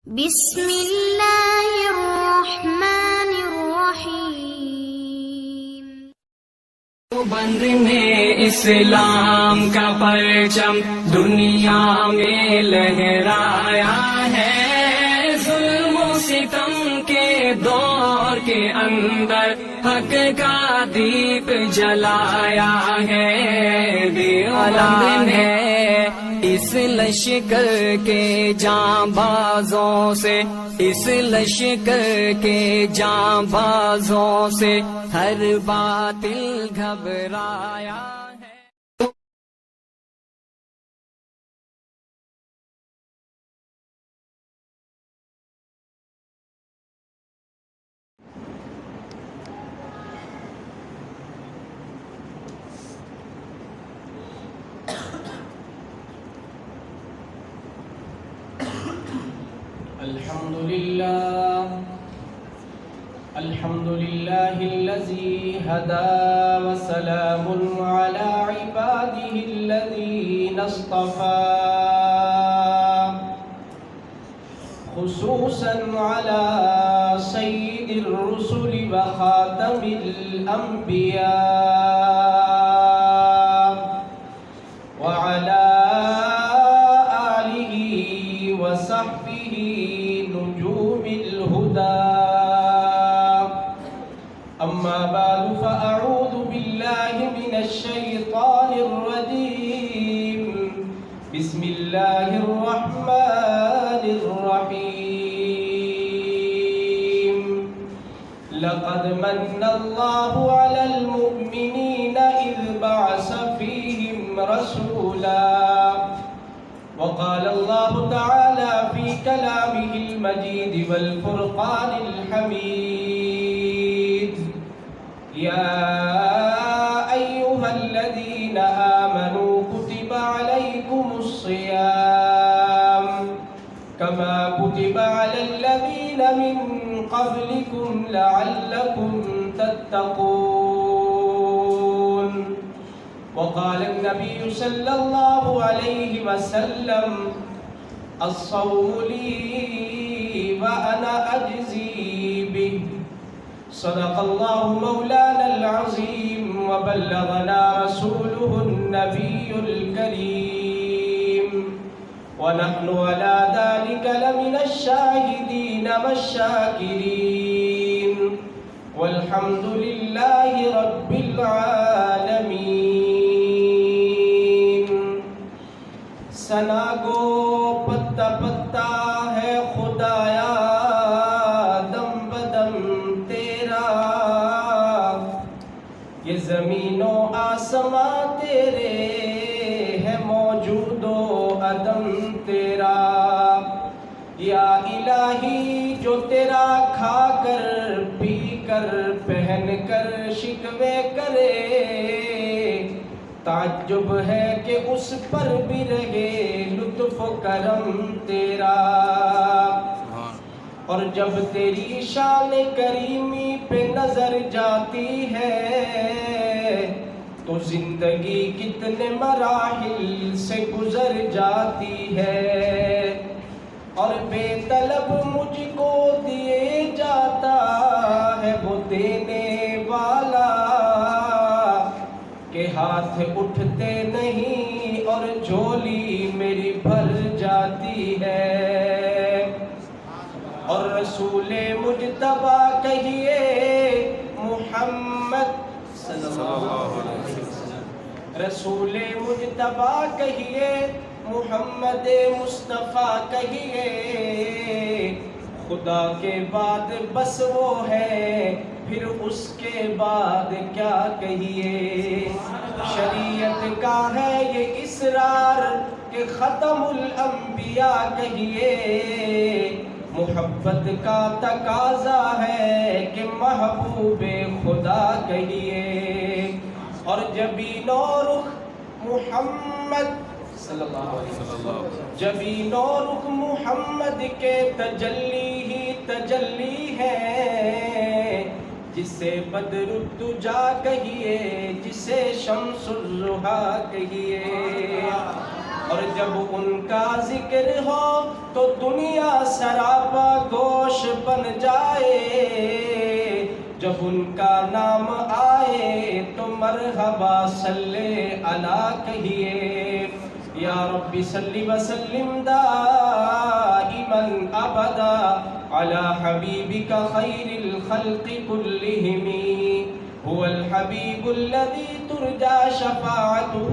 بسم اللہ الرحمن الرحیم۔ بند میں اسلام کا پرچم دنیا میں لہرایا ہے، ظلم و ستم کے دور کے اندر حق کا دیپ جلایا ہے، دیوالان ہے اس لشکر کے جاں بازوں سے، اس لشکر کے جاں بازوں سے ہر باطل گھبرایا ہے۔ الحمد لله الذي هدى، وسلام على عباده الذين اصطفى، خصوصا على سيد الرسل وخاتم الأنبياء، وعلى آله وصحبه نجوم الهدى. أما بعد فأعوذ بالله من الشيطان الرجيم. بسم الله الرحمن الرحيم. لقد من الله على المؤمنين إذ بعث فيهم رسولا. وقال الله تعالى في كلامه المجيد والفرقان الحميد: يا أيها الذين آمنوا كتب عليكم الصيام كما كتب على الذين من قبلكم لعلكم تتقون. وقال النبي صلى الله عليه وسلم: الصوم لي وأنا أجزي به. صدق الله مولانا العظيم، وبلغنا رسوله النبي الكريم، ونحن على ذلك لمن الشاهدين والشاكرين، والحمد لله رب العالمين. ثنا گو پتا پتا ہے خدایا، دم بدم تیرا، یہ زمین و آسماں تیرے ہے موجود و عدم تیرا. یا الہی جو تیرا کھا کر پی کر پہن کر شکوے کرے، تعجب ہے کہ اس پر بھی رہے لطف و کرم تیرا. اور جب تیری شان کریمی پہ نظر جاتی ہے تو زندگی کتنے مراحل سے گزر جاتی ہے، اور بے طلب مجھ کو دیے جاتا ہے وہ دینے والا، کہ ہاتھ اٹھتے نہیں اور جھولی میری بھر جاتی ہے. اور رسول مجتبی کہیے محمد صلی اللہ علیہ وسلم، رسول مجتبی کہیے محمد مصطفیٰ کہیے، خدا کے بعد بس وہ ہے، پھر اس کے بعد کیا کہیے. شریعت کا ہے یہ اصرار کہ ختم الانبیاء کہیے، محبت کا تقاضا ہے کہ محبوب خدا کہیے. اور جبین و رخ محمد صلی اللہ علیہ وسلم، جبین و رخ محمد کے تجلی ہی تجلی ہے، جسے بدر الدجا کہیے، جسے شمس الضحیٰ کہیے. اور جب ان کا ذکر ہو تو دنیا سراپا گوش بن جائے، جب ان کا نام آئے تو مرحبا صلی علی کہیے۔ یا رب صلی وسلم دائما ابدا علی حبیبک خیر الخلق کلہم، هو الحبیب الذی ترجى شفاعته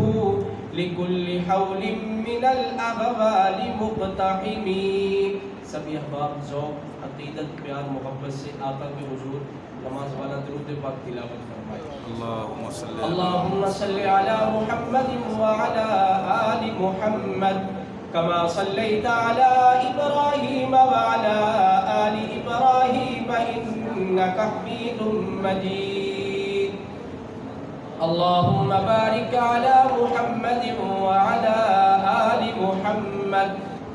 لكل حول من الاغوال مقتحم۔ سبھی احباب ذوق، عقیدت، پیار، محبت سے آقا کے حضور نماز والا درود پاک تلاوت فرمائے۔ اللہم صلی علی محمد وعلی آل محمد کما صلیت علی ابراہیم وعلی آل ابراہیم انک حمید مجید۔ اللہم بارک علی محمد وعلی آل محمد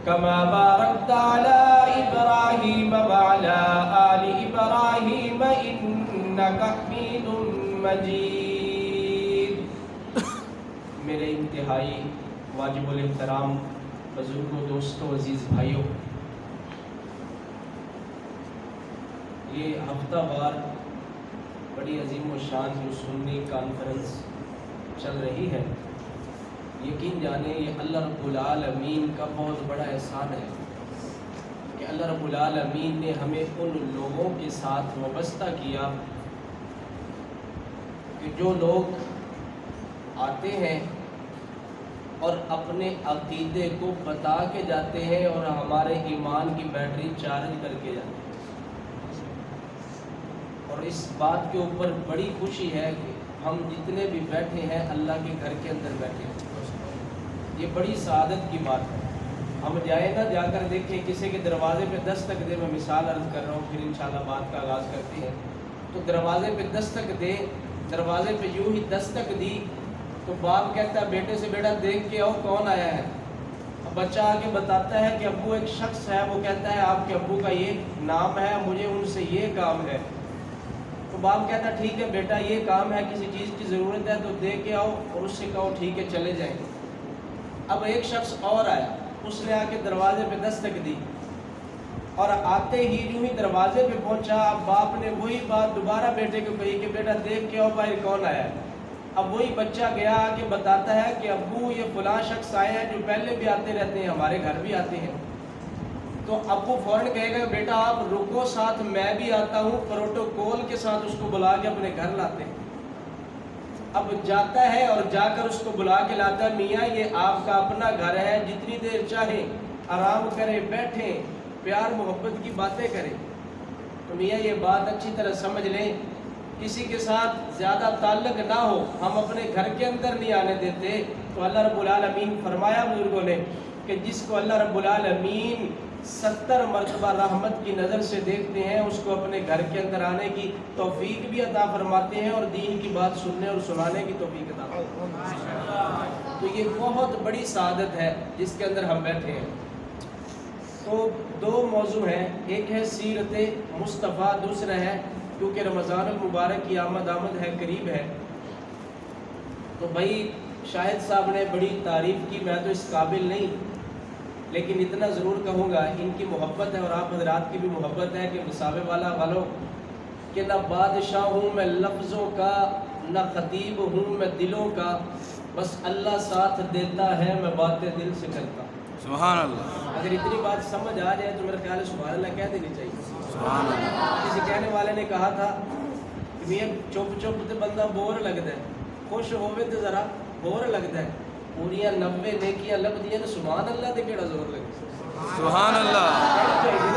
کما بارکت علی ابراہیم وعلی آل ابراہیم انک حمید مجید۔ میرے انتہائی واجب الاحترام بزرگوں، دوستوں، عزیز بھائیوں، یہ ہفتہ وار بڑی عظیم و شان جو سنی کانفرنس چل رہی ہے، یقین جانے یہ اللہ رب العالمین کا بہت بڑا احسان ہے کہ اللہ رب العالمین نے ہمیں ان لوگوں کے ساتھ وابستہ کیا کہ جو لوگ آتے ہیں اور اپنے عقیدے کو بتا کے جاتے ہیں اور ہمارے ایمان کی بیٹری چارج کر کے جاتے ہیں۔ اور اس بات کے اوپر بڑی خوشی ہے کہ ہم جتنے بھی بیٹھے ہیں اللہ کے گھر کے اندر بیٹھے ہیں، یہ بڑی سعادت کی بات ہے۔ ہم جائیں نہ جا کر دیکھیں کسی کے دروازے پہ دستک دے، میں مثال عرض کر رہا ہوں پھر انشاءاللہ بات کا آغاز کرتے ہیں، تو دروازے پہ دستک دے، دروازے پہ یوں ہی دستک دی تو باپ کہتا ہے بیٹے سے بیٹا دیکھ کے آؤ کون آیا ہے۔ اب بچہ آگے بتاتا ہے کہ ابو ایک شخص ہے، وہ کہتا ہے آپ کے ابو کا یہ نام ہے، مجھے ان سے یہ کام ہے۔ تو باپ کہتا ہے ٹھیک ہے بیٹا یہ کام ہے، کسی چیز کی ضرورت ہے تو دے کے آؤ، اور اس سے کہو ٹھیک ہے چلے جائیں۔ اب ایک شخص اور آیا، اس نے آ کے دروازے پہ دستک دی اور آتے ہی یوں ہی دروازے پہ پہنچا، اب باپ نے وہی بات دوبارہ بیٹے کو کہی کہ بیٹا دیکھ کے آؤ باہر کون آیا ہے۔ اب وہی بچہ گیا آ کے بتاتا ہے کہ ابو یہ فلاں شخص آئے ہیں جو پہلے بھی آتے رہتے ہیں، ہمارے گھر بھی آتے ہیں۔ تو ابو فوراً کہے گا بیٹا آپ رکو، ساتھ میں بھی آتا ہوں، پروٹوکول کے ساتھ اس کو بلا کے اپنے گھر لاتے ہیں۔ اب جاتا ہے اور جا کر اس کو بلا کے لاتا ہے، میاں یہ آپ کا اپنا گھر ہے، جتنی دیر چاہیں آرام کریں، بیٹھیں، پیار محبت کی باتیں کریں۔ تو میاں یہ بات اچھی طرح سمجھ لیں، کسی کے ساتھ زیادہ تعلق نہ ہو، ہم اپنے گھر کے اندر نہیں آنے دیتے۔ تو اللہ رب العالمین فرمایا بزرگوں نے کہ جس کو اللہ رب العالمین 70 مرتبہ رحمت کی نظر سے دیکھتے ہیں، اس کو اپنے گھر کے اندر آنے کی توفیق بھی عطا فرماتے ہیں اور دین کی بات سننے اور سنانے کی توفیق عطا فرماتے ہیں۔ تو یہ بہت بڑی سعادت ہے جس کے اندر ہم بیٹھے ہیں۔ تو دو موضوع ہیں، ایک ہے سیرت مصطفیٰ، دوسرا ہے کیونکہ رمضان المبارک کی آمد ہے، قریب ہے، تو بھائی شاہد صاحب نے بڑی تعریف کی، میں تو اس قابل نہیں، لیکن اتنا ضرور کہوں گا ان کی محبت ہے اور آپ حضرات کی بھی محبت ہے کہ مساوے والا والوں کہ نہ بادشاہ ہوں میں لفظوں کا، نہ خطیب ہوں میں دلوں کا، بس اللہ ساتھ دیتا ہے میں باتیں دل سے کرتا ہوں۔ سبحان اللہ۔ اگر اتنی بات سمجھ آ جائے تو میرا خیال ہے سبحان اللہ کہہ دینی چاہیے۔ سبحان اللہ۔ کسی کہنے والے نے کہا تھا کہ میاں چپ چپ تے بندہ بور لگتا ہے، خوش ہوئے تو ذرا بور لگتا ہے، پوریا 90 نیکیاں لب دیا تو سبحان اللہ تے کیڑا زور لگتا۔ سبحان اللہ۔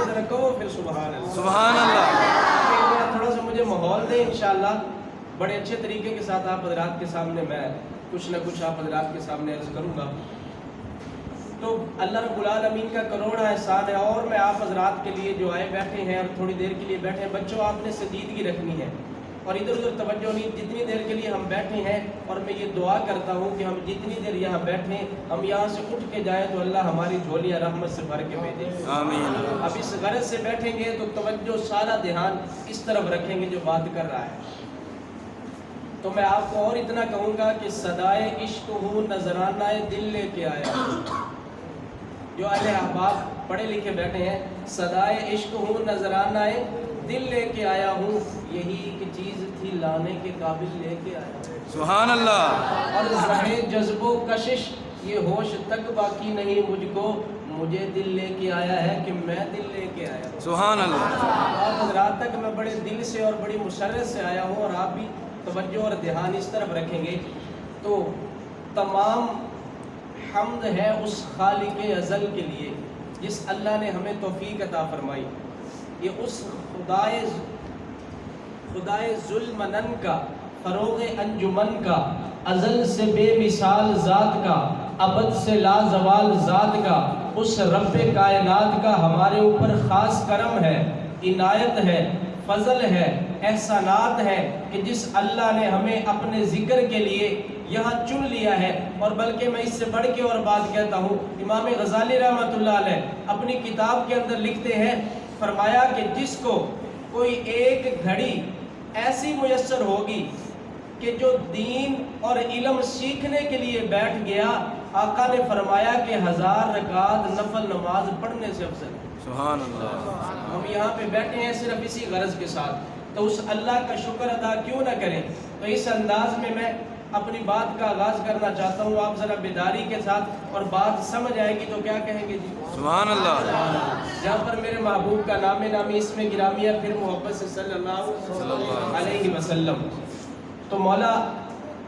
ذرا کہو پھر سبحان اللہ۔ سبحان اللہ۔ تھوڑا سا مجھے ماحول دے انشاءاللہ، بڑے اچھے طریقے کے ساتھ آپ حضرات کے سامنے میں کچھ نہ کچھ آپ حضرات کے سامنے عرض کروں گا۔ تو اللہ رب العالمین کا کروڑا احسان ہے، اور میں آپ حضرات کے لیے جو آئے بیٹھے ہیں اور تھوڑی دیر کے لیے بیٹھے ہیں، بچوں آپ نے سجیدگی رکھنی ہے اور ادھر ادھر توجہ نہیں، جتنی دیر کے لیے ہم بیٹھے ہیں، اور میں یہ دعا کرتا ہوں کہ ہم جتنی دیر یہاں بیٹھیں، ہم یہاں سے اٹھ کے جائیں تو اللہ ہماری جھولیاں رحمت سے بھر کے بھیجے۔ آمین۔ اب اس غرض سے بیٹھیں گے تو توجہ سارا دھیان اس طرف رکھیں گے جو بات کر رہا ہے۔ تو میں آپ کو اور اتنا کہوں گا کہ صدائے عشق ہوں نذرانہ دل لے کے آیا ہوں. جو اہل احباب پڑھے لکھے بیٹھے ہیں، صدائے عشق ہوں نذرانہ دل لے کے آیا ہوں، یہی ایک چیز تھی لانے کے قابل لے کے آیا ہوں. سبحان اللہ. اور زہے جذب و کشش یہ ہوش تک باقی نہیں مجھ کو، مجھے دل لے کے آیا ہے کہ میں دل لے کے آیا ہوں. سبحان اللہ. اور حضرات تک میں بڑے دل سے اور بڑی مسرت سے آیا ہوں، اور آپ بھی توجہ اور دھیان اس طرف رکھیں گے تو تمام حمد ہے اس خالق ازل کے لیے جس اللہ نے ہمیں توفیق عطا فرمائی. یہ اس خدائے ذوالمنن کا، فروغ انجمن کا، ازل سے بے مثال ذات کا، ابد سے لا زوال ذات کا، اس رب کائنات کا ہمارے اوپر خاص کرم ہے، عنایت ہے، فضل ہے، احسانات ہے کہ جس اللہ نے ہمیں اپنے ذکر کے لیے یہاں چن لیا ہے. اور بلکہ میں اس سے بڑھ کے اور بات کہتا ہوں، امام غزالی رحمۃ اللہ علیہ اپنی کتاب کے اندر لکھتے ہیں، فرمایا کہ جس کو کوئی ایک گھڑی ایسی میسر ہوگی کہ جو دین اور علم سیکھنے کے لیے بیٹھ گیا، آقا نے فرمایا کہ 1000 رکعت نفل نماز پڑھنے سے افضل ہے. سبحان اللہ. ہم یہاں پہ بیٹھے ہیں صرف اسی غرض کے ساتھ، تو اس اللہ کا شکر ادا کیوں نہ کریں. تو اس انداز میں اپنی بات کا آغاز کرنا چاہتا ہوں، آپ ذرا بیداری کے ساتھ، اور بات سمجھ آئے گی تو کیا کہیں گے جی سبحان اللہ. جہاں پر میرے محبوب کا نام نامی اس میں گرامیہ پھر محبت سے صلی اللہ علیہ وسلم. تو مولا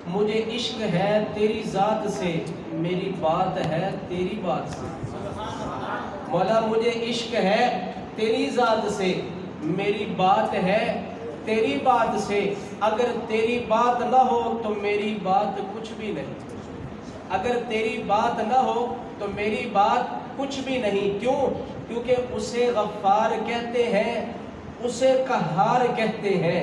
مجھے عشق ہے تیری ذات سے، میری بات ہے تیری بات سے. مولا مجھے عشق ہے تیری ذات سے، میری بات ہے تیری بات سے. اگر تیری بات نہ ہو تو میری بات کچھ بھی نہیں. اگر تیری بات نہ ہو تو میری بات کچھ بھی نہیں. کیوں؟ کیونکہ اسے غفار کہتے ہیں، اسے قہار کہتے ہیں،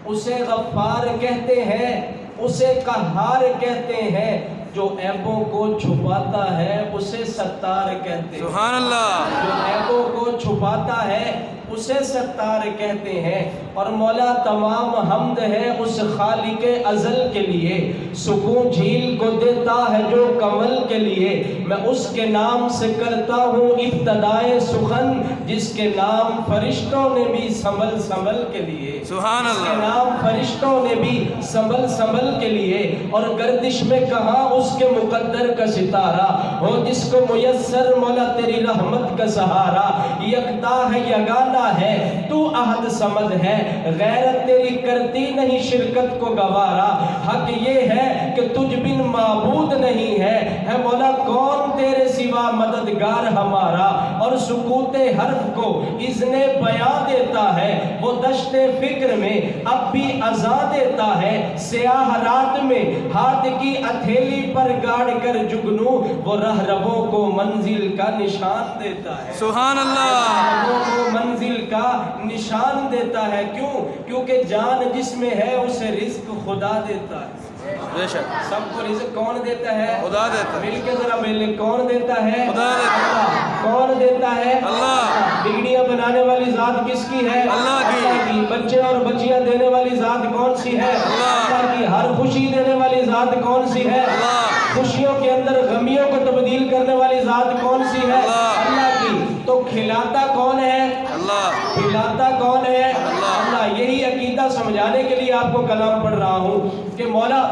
اسے غفار کہتے ہیں، اسے قہار کہتے ہیں. جو عیبوں کو چھپاتا ہے اسے ستار کہتے ہیں. سبحان اللہ. جو عیبوں کو چھپاتا ہے اسے ستار کہتے ہیں. اور مولا تمام حمد ہے اس خالق ازل کے لیے، سکون جھیل کو دیتا ہے جو کمل کے لیے. میں اس کے نام سے کرتا ہوں ابتدائے سخن، جس کے نام فرشتوں نے بھی سنبھل کے لیے. سبحان اس کے اللہ. نام فرشتوں نے بھی سنبھل کے لیے. اور گردش میں کہاں اس کے مقدر کا ستارہ ہو، جس کو میسر مولا تیری رحمت کا سہارا. یکتا ہے یگانہ ہے تو احد صمد ہے، غیرت تیری کرتی نہیں شرکت کو گوارا. حق یہ ہے کہ تجھ بن معبود نہیں ہے مولا کون تیرے سوا مددگار ہمارا. اور سکوت حرف کو اذن بیان دیتا ہے، وہ دشت فکر میں اب بھی اذان دیتا ہے. سیاہ رات میں ہاتھ کی ہتھیلی پر گاڑ کر جگنو، وہ رہ ربوں کو منزل کا نشان دیتا ہے. سبحان اللہ. کو منزل کا نشان دیتا ہے. کیوں؟ کیونکہ جان جس میں ہے اسے رزق خدا دیتا ہے. بے شک سب کو رزق کون دیتا ہے؟ خدا دیتا ہے. مل کے ذرا ملے، کون دیتا ہے؟ خدا دیتا ہے. اللہ. کون دیتا ہے؟ اللہ. بگڑیاں بنانے والی ذات کس کی ہے؟ اللہ کی. بچے اور بچیاں دینے والی ذات کون سی ہے؟ اللہ کی. ہر خوشی دینے والی ذات کون سی ہے؟ اللہ. خوشیوں کے اندر غمیوں کو تبدیل کرنے والی ذات کون سی ہے؟ اللہ. اللہ کی. تو کھلاتا کون ہے؟ اللہ. کھلاتا کون ہے؟ اللہ. اللہ. یہی عقیدہ سمجھانے کے لیے آپ کو کلام پڑھ رہا ہوں کہ مولا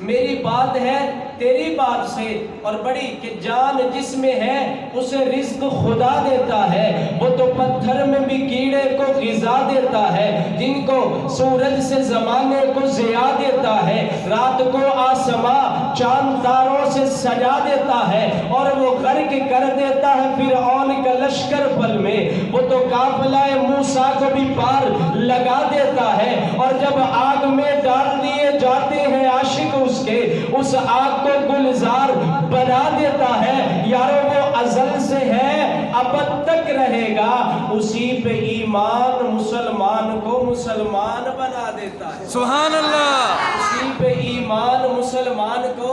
میری بات ہے تیری بات سے، اور بڑی کہ جان جس میں ہے اسے رزق خدا دیتا ہے. وہ تو پتھر میں بھی کیڑے کو غذا دیتا ہے، جن کو سورج سے زمانے کو ضیاء دیتا ہے. رات کو آسماں چاند تاروں سے سجا دیتا ہے، اور وہ غرق کر دیتا ہے فرعون کا لشکر پل میں. وہ تو قافلہ موسیٰ کو بھی پار لگا دیتا ہے، اور جب آگ میں ڈال دیے جاتے ہیں عاشق اس کے، اس آگ کو گلزار بنا دیتا ہے. یارو وہ ازل سے ہے ابد تک رہے گا، اسی پہ ایمان مسلمان کو مسلمان بنا دیتا ہے. سبحان اللہ. اسی پہ ایمان مسلمان کو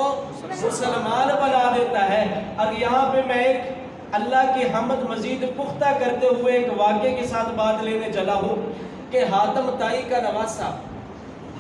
مسلمان بنا دیتا ہے. اور یہاں پہ میں ایک اللہ کی حمد مزید پختہ کرتے ہوئے ایک واقعے کے ساتھ بات لینے چلا ہوں کہ حاتم طائی کا نواسا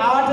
8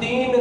3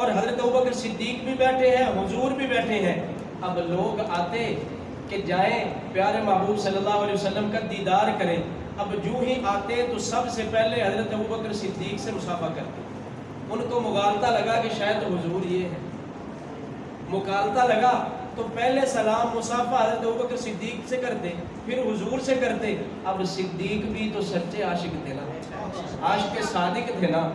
اور حضرت ابوبکر صدیق بھی بیٹھے ہیں، حضور بھی بیٹھے ہیں. اب لوگ آتے کہ جائیں پیارے محبوب صلی اللہ علیہ وسلم کا دیدار کریں. اب جو ہی آتے تو سب سے پہلے حضرت ابوبکر صدیق سے مصافحہ کرتے. ان کو مغالطہ لگا کہ شاید حضور یہ ہے، مغالطہ لگا تو پہلے سلام مصافحہ حضرت ابوبکر صدیق سے کرتے، پھر حضور سے کرتے. اب صدیق بھی تو سچے عاشق تھے نا، عاشق صادق تھے نا.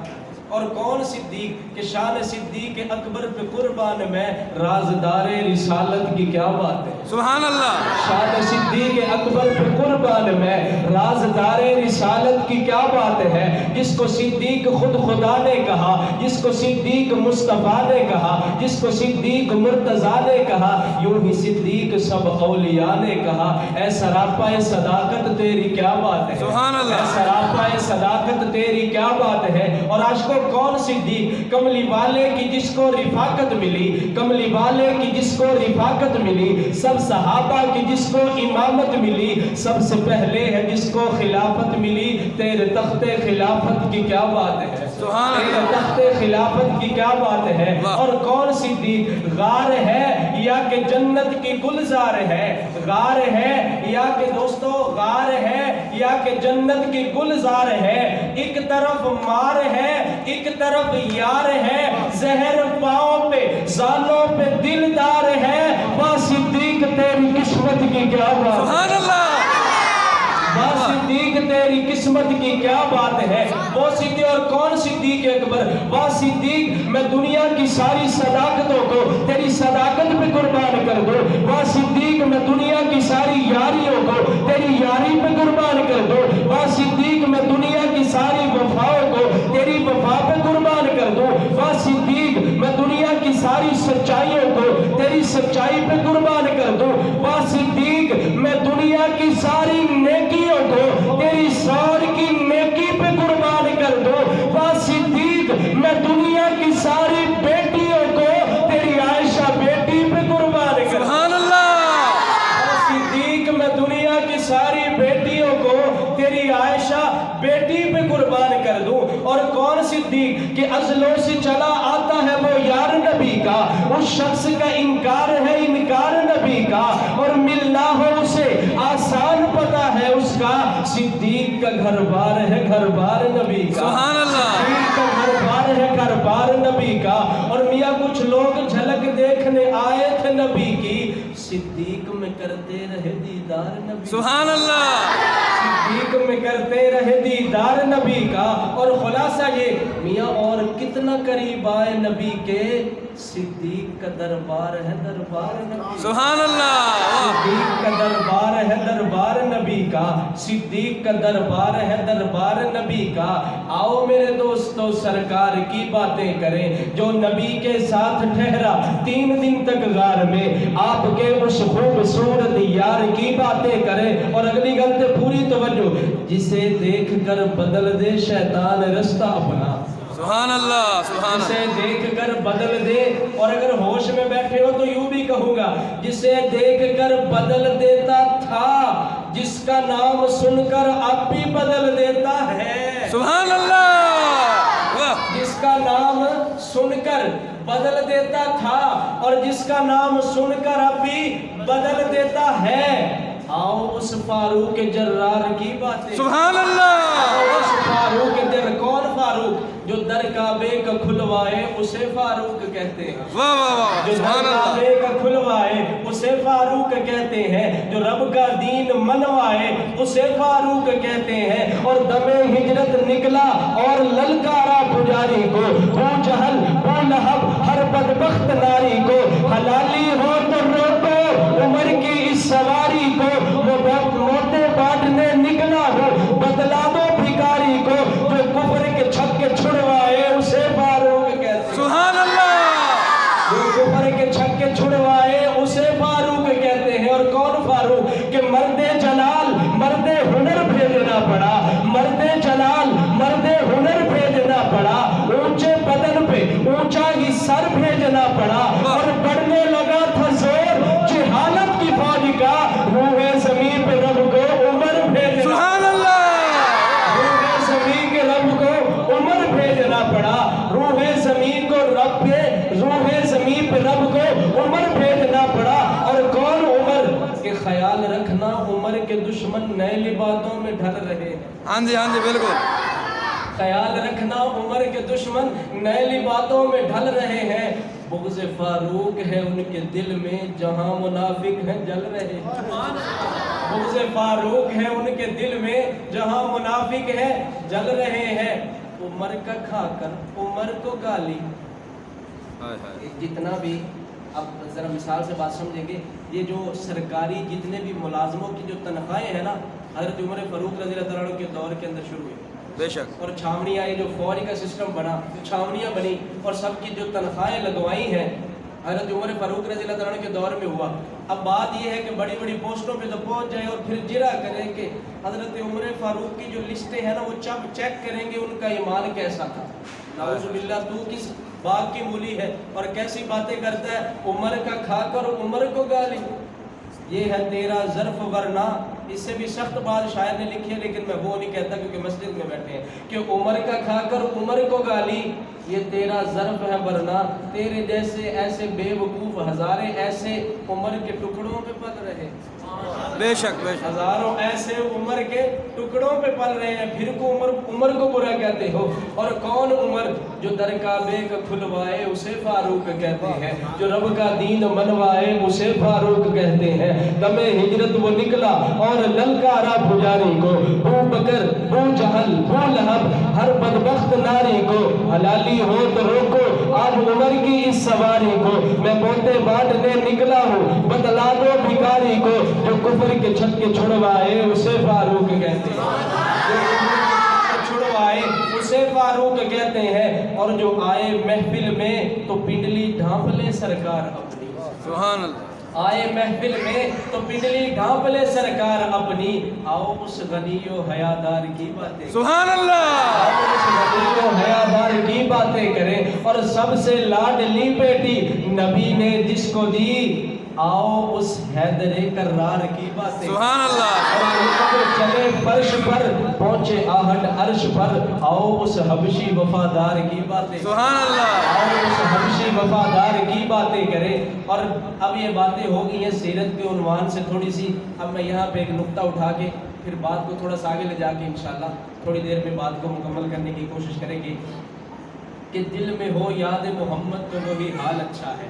اور کون صدیق کہ شان صدیق اکبر پہ قربان میں، رازدار رسالت کی کیا بات ہے. سبحان اللہ. شان صدیق اکبر پہ قربان میں، رازدار رسالت کی کیا بات ہے. جس کو صدیق خود خدا نے کہا، جس کو صدیق مصطفیٰ نے کہا، جس کو صدیق مرتضیٰ نے کہا، یوں ہی صدیق سب اولیاء نے کہا. اے سراپا صداقت تیری کیا بات ہے. سبحان اللہ. اے سراپا صداقت تیری کیا بات ہے. اور آج کو کون صدیق، کملی والے کی جس کو رفاقت ملی، کملی والے کی جس کو رفاقت ملی، سب صحابہ کی جس کو امامت ملی، سب سے پہلے ہے جس کو خلافت ملی. تیرے تخت خلافت کی کیا بات ہے. تیرے تخت خلافت کی کیا بات ہے. اور کون صدیق، غار ہے یا کہ جنت کی گلزار ہے، غار ہے یا کہ دوستو غار ہے یا کہ جنت کی گلزار ہے. ایک طرف مار ہے ایک طرف یار ہے، زہر پاؤں پہ زانوں پہ دلدار ہے. وہ صدیق تیری قسمت کی کیا بات. سبحان اللہ. وہ صدیق تیری قسمت کی کیا بات ہے. وہ صدیق. اور کون صدیق اکبر، وہ صدیق میں دنیا کی ساری صداقتوں کو تیری صداقت پہ قربان کر دو. وہ صدیق میں دنیا کی ساری یاریوں کو تیری یاری پہ قربان کر دو. وہ صدیق میں دنیا کی ساری وفاؤں کو تیری وفا پہ قربان کر دو. وہ صدیق میں دنیا کی ساری سچائیوں کو تیری سچائی پہ قربان کر دو. وہ صدیق میں دنیا کی ساری نیکیوں کو تیری سار کی نیکی پہ قربان کر دو. وہ صدیق میں دنیا کی ساری بیٹیوں کو تیری عائشہ بیٹی پہ قربان کر دو. سبحان اللہ. صدیق میں دنیا کی ساری بیٹیوں کو تیری عائشہ بیٹی پہ قربان کر دوں. اور کون صدیق کہ ازلوں سے چلا آتا ہے وہ یار نبی کا، اس شخص کا انکار ہے انکار نبی کا، اور ملنا ہو اسے آسان پتہ ہے اس کا. صدیق کا گھر بار ہے گھر بار نبی کا. سبحان اللہ. صدیق کا گھر بار ہے گھر بار نبی کا. اور میاں کچھ لوگ جھلک دیکھنے آئے تھے نبی کی، صدیق میں کرتے رہے دیدار نبی. سبحان اللہ. صدیق میں کرتے رہے دیدار نبی کا. اور خلاصہ یہ میاں اور کتنا قریب آئے نبی کے، صدیق کا دربار ہے دربار نبی. سبحان اللہ. صدیق کا دربار ہے دربار نبی کا. صدیق کا دربار ہے دربار نبی کا. آؤ میرے دوستو سرکار کی باتیں کریں. جو نبی کے ساتھ ٹھہرا 3 دن تک غار میں، آپ کے اس خوبصورت یار کی باتیں کریں. اور اگلی غلطی پوری توجہ، جسے دیکھ کر بدل دے شیطان رستہ اپنا. سبحان اللہ. سبحان جسے اللہ. دیکھ کر بدل دے. اور اگر ہوش میں بیٹھے ہو تو یوں بھی کہوں گا، جسے دیکھ کر بدل دیتا تھا، جس کا نام سن کر اب بھی بدل دیتا ہے. سبحان اللہ. واہ. جس کا نام سن کر بدل دیتا تھا اور جس کا نام سن کر اب بھی بدل دیتا ہے. آؤ اس فاروق جرار کی باتیں. سبحان اللہ. آؤ اس فاروق جرار. کون فاروق؟ جو در کعبے کا کھلوائے اسے فاروق کہتے ہیں. واہ واہ واہ. جو در سبحان اللہ. کعبے کا کھلوائے اسے فاروق کہتے ہیں. جو رب کا دین منوائے اسے فاروق کہتے ہیں. اور دم ہجرت نکلا اور للکارا پجاری کو، بو جہل بو لہب ہر بدبخت ناری کو. حلالی ہو تو روکو عمر کی اس سواری کو، وہ موٹے بانٹنے نکلا ہو بدلا دو بھکاری کو. جو کفر کے چھکے چھڑوائے اسے فاروق کہتے ہیں. سبحان اللہ. جو کفر کے چھکے چھڑوائے اسے فاروق کہتے ہیں. اور کون فاروق کہ مرد جلال مرد ہنر بھیجنا پڑا، مرد جلال مرد ہنر بھیجنا پڑا. اونچے بدن پہ اونچا ہی سر بھیجنا پڑا. اور بڑھنے لگا تھا زور جہالت کی فوج کا، روح زمین پہ رب کو عمر بھیجنا. سبحان اللہ. روح زمین کے رب کو عمر بھیجنا پڑا. روح زمین کو رب پہ خیال رکھنا عمر کے دشمن نئے لبادوں میں ڈھل رہے ہیں. ہاں جی بالکل. خیال رکھنا عمر کے دشمن نئے لبادوں میں ڈھل رہے ہیں. بغض فاروق ہے ان کے دل میں جہاں منافق ہیں جل رہے ہیں. بغض فاروق ہے ان کے دل میں جہاں منافق ہیں جل رہے ہیں. عمر کا کھا کر عمر کو گالی. جتنا بھی اب ذرا مثال سے بات سمجھیں گے, یہ جو سرکاری جتنے بھی ملازموں کی جو تنخواہیں ہیں نا, حضرت عمر فاروق رضی اللہ تعالیٰ عنہ کے دور کے اندر شروع ہوئی. بے شک. اور چھاونیاں, یہ جو فوری کا سسٹم بنا, چھاونیاں بنی اور سب کی جو تنخواہیں لگوائی ہیں حضرت عمر فاروق رضی اللہ تعالیٰ عنہ کے دور میں ہوا. اب بات یہ ہے کہ بڑی بڑی پوسٹوں پہ تو پہنچ جائے اور پھر جرا کریں کہ حضرت عمر فاروق کی جو لسٹیں ہیں نا وہ چیک کریں گے ان کا ایمان کیسا تھا. نعوذ باللہ, تو کس باغ کی مولی ہے اور کیسی باتیں کرتا ہے. عمر کا کھا کر عمر کو گالی, یہ ہے تیرا ظرف ورنہ. اس سے بھی سخت بات شاعر نے لکھی ہے لیکن میں وہ نہیں کہتا کیونکہ مسجد میں بیٹھے ہیں, کہ عمر کا کھا کر عمر کو گالی, یہ تیرا ظرف ہے ورنہ تیرے جیسے ایسے بے وقوف ہزارے ایسے عمر کے ٹکڑوں پہ پل رہے. بے شک بے شک. ہزاروں ایسے عمر کے ٹکڑوں پہ پل رہے ہیں, پھر کو عمر کو برا کہتے ہو. اور کون عمر جو در کعبے کا کھلوائے اسے فاروق کہتے ہیں, جو رب کا دین منوائے اسے فاروق کہتے ہیں. دم ہجرت وہ نکلا اور للکارا پجاری کو, بو بکر بو جہل بو لہب ہر بدبخت ناری کو. حلالی ہو تو روکو آج عمر کی اس سواری کو, میں بوتے بانٹنے نکلا ہوں بتلا دو بھکاری کو. جو کفر کے چھت کے چھڑوائے اسے فاروق کہتے ہیں, چھڑوائے اسے فاروق کہتے ہیں. اور جو آئے محفل میں تو پنڈلی ڈھانپ لے سرکار اپنی. سبحان اللہ. آئے محفل میں تو پنڈلی ڈھانپ لے سرکار اپنی. آؤ اس غنی و حیادار کی باتیں, سبحان اللہ. آؤ اس غنی و حیادار کی باتیں کریں. اور سب سے لاڈلی بیٹی نبی نے جس کو دی, آؤ اس حیدر کرار کی باتیں. سبحان اللہ. اور چلے فرش پر پہنچے آہٹ عرش پر, آؤ اس حبشی وفادار کی باتیں. سبحان اللہ. آؤ اس حبشی وفادار کی باتیں کریں. اور اب یہ باتیں ہو گئی ہیں سیرت کے عنوان سے تھوڑی سی. اب میں یہاں پہ ایک نقطہ اٹھا کے پھر بات کو تھوڑا سا آگے لے جا کے انشاءاللہ تھوڑی دیر میں بات کو مکمل کرنے کی کوشش کریں گے. کہ دل میں ہو یاد محمد تو وہی حال اچھا ہے.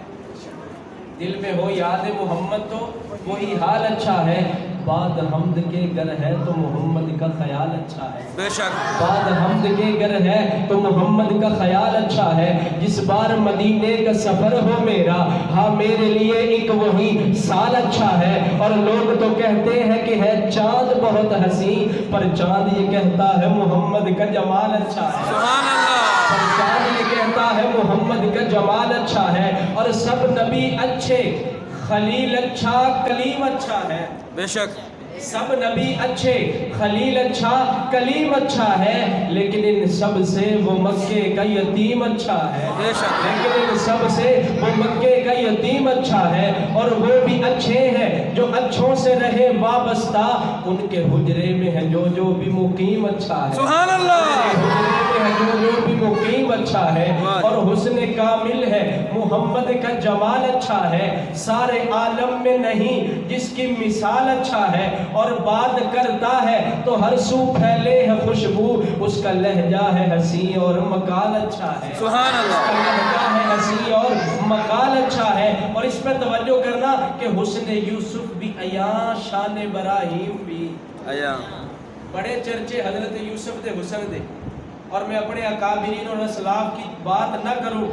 دل میں ہو یاد محمد تو وہی حال اچھا ہے. بعد حمد کے گر ہے تو محمد کا خیال اچھا ہے. بے شک. بعد حمد کے گر ہے تو محمد کا خیال اچھا ہے. جس بار مدینے کا سفر ہو میرا, ہاں میرے لیے ایک وہی سال اچھا ہے. اور لوگ تو کہتے ہیں کہ ہے چاند بہت حسین, پر چاند یہ کہتا ہے محمد کا جمال اچھا ہے. سبحان اللہ. پر چاند یہ کہتا ہے محمد کا جمال اچھا ہے. اور سب نبی اچھے, خلیل اچھا کلیم اچھا ہے. بے شک. سب نبی اچھے, خلیل اچھا کلیم اچھا ہے. لیکن ان سب سے وہ مکے کا یتیم اچھا ہے. بے شک. لیکن ان سب سے وہ مکے کا یتیم اچھا ہے. اور وہ بھی اچھے ہیں جو اچھوں سے رہے وابستہ, ان کے حجرے میں ہے جو جو بھی مقیم اچھا ہے. سبحان اللہ. حجرے میں ہے جو جو بھی مقیم اچھا ہے. اور حسن کامل ہے محمد کا جمال اچھا ہے. سارے عالم میں نہیں جس کی مثال اچھا ہے. اور بات کرتا ہے تو ہر سو پھیلے ہے خوشبو, اس کا لہجہ ہے حسین اور مقال اچھا ہے. سبحان اللہ. اس کا لہجہ ہے حسین اور مقال اچھا ہے. اور اس پہ توجہ کرنا کہ حسن یوسف بھی عیاں, شان ابراہیم بھی عیاں. بڑے چرچے حضرت یوسف دے حسن دے. اور میں اپنے اکابرین اور اسلاف کی بات نہ کروں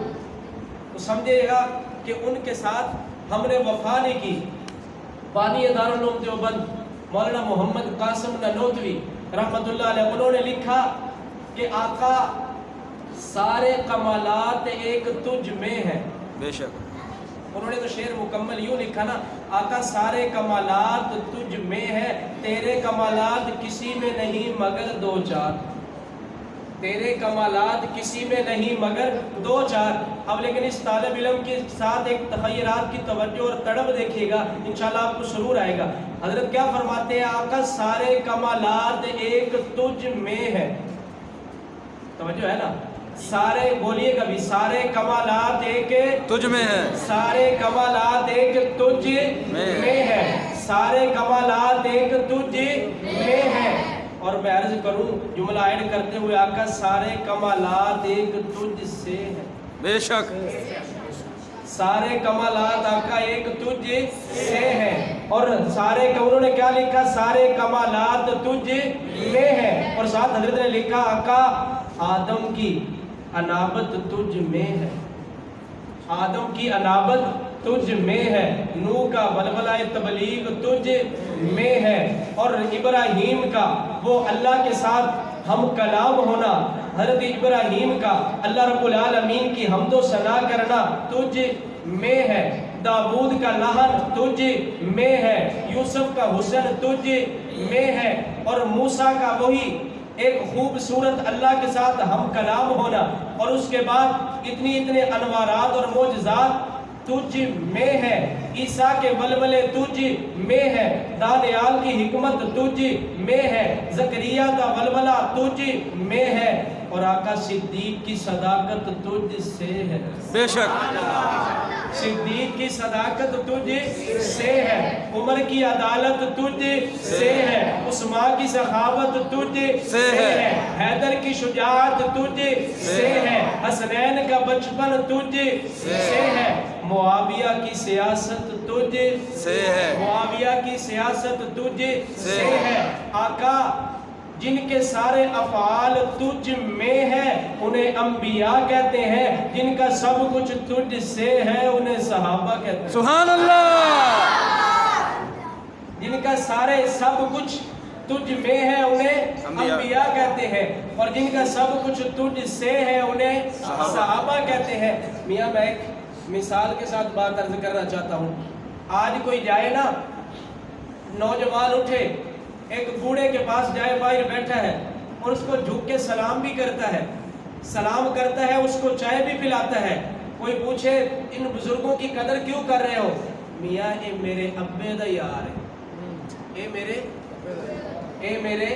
تو سمجھے گا کہ ان کے ساتھ ہم نے وفا نہیں کی. بانی دارالعلوم دیوبند مولانا محمد قاسم نانوتوی رحمت اللہ علیہ, انہوں نے لکھا کہ آقا سارے کمالات ایک تجھ میں ہیں. بے شک. انہوں نے تو شعر مکمل یوں لکھا نا, آقا سارے کمالات تجھ میں ہیں, تیرے کمالات کسی میں نہیں مگر دو چار. تیرے کمالات کسی میں نہیں مگر دو چار. اب لیکن اس طالب علم کے ساتھ ایک تخیرات کی توجہ اور تڑپ دیکھیے گا, انشاءاللہ آپ کو سرور آئے گا. حضرت کیا فرماتے ہیں, آقا سارے کمالات ایک تجھ میں ہے. توجہ ہے نا, سارے بولیے گا بھی, سارے کمالات ایک تجھ میں ہے. سارے کمالات ایک تجھ میں ہے. سارے کمالات ایک تجھ میں ہیں. اور میں عرض کروں جملہ ایڈ کرتے ہوئے آقا سارے کمالات ایک تجھ سے ہیں. بے شک. سارے کمالات آقا ایک تجھ سے ہیں. اور سارے انہوں نے کیا لکھا؟ سارے کمالات تجھ میں ہیں. اور ساتھ حضرت نے لکھا آقا آدم کی انابت تجھ میں ہے. آدم کی انابت تجھ میں ہے. نوح کا ولولہ تبلیغ تجھ میں ہے. اور ابراہیم کا وہ اللہ کے ساتھ ہم کلام ہونا، حضرت ابراہیم کا اللہ رب العالمین کی حمد و ثنا کرنا تجھ میں ہے. داؤد کا لحن تجھ میں ہے. یوسف کا حسن تجھ میں ہے. اور موسیٰ کا وہی ایک خوبصورت اللہ کے ساتھ ہم کلام ہونا، اور اس کے بعد اتنے انوارات اور معجزات تجھ میں ہے. عیسیٰ کے ولولے تجھ میں ہے. دانیال کی حکمت تجھ میں ہے. زکریا کا ولولہ تجھ میں ہے. اور آقا صدیق کی صداقت تجھ سے ہے. بے شک. صدیق کی صداقت تجھ سے ہے. عمر کی عدالت تجھ سے ہے. عثمان کی سخاوت تجھ سے ہے. حیدر کی شجاعت تجھ سے ہے. حسنین کا بچپن تجھ سے ہے. معاویہ کی سیاست تجھ سے ہے. معاویہ کی سیاست تجھ سے ہے. آقا جن کے سارے افعال تجھ میں ہے انہیں انبیاء کہتے ہیں. جن کا سب کچھ تجھ سے ہے انہیں صحابہ کہتے ہیں. سبحان اللہ. جن کا سارے سب کچھ تجھ میں ہے انہیں انبیاء کہتے ہیں. اور جن کا سب کچھ تجھ سے ہے انہیں صحابہ کہتے ہیں. میاں میں ایک مثال کے ساتھ بات عرض کرنا چاہتا ہوں. آج کوئی جائے نا، نوجوان اٹھے ایک بوڑھے کے پاس جائے، باہر بیٹھا ہے اور اس کو جھک کے سلام بھی کرتا ہے، اس کو چائے بھی پلاتا ہے. کوئی پوچھے ان بزرگوں کی قدر کیوں کر رہے ہو؟ میاں اے میرے ابے دا یار ہے، اے میرے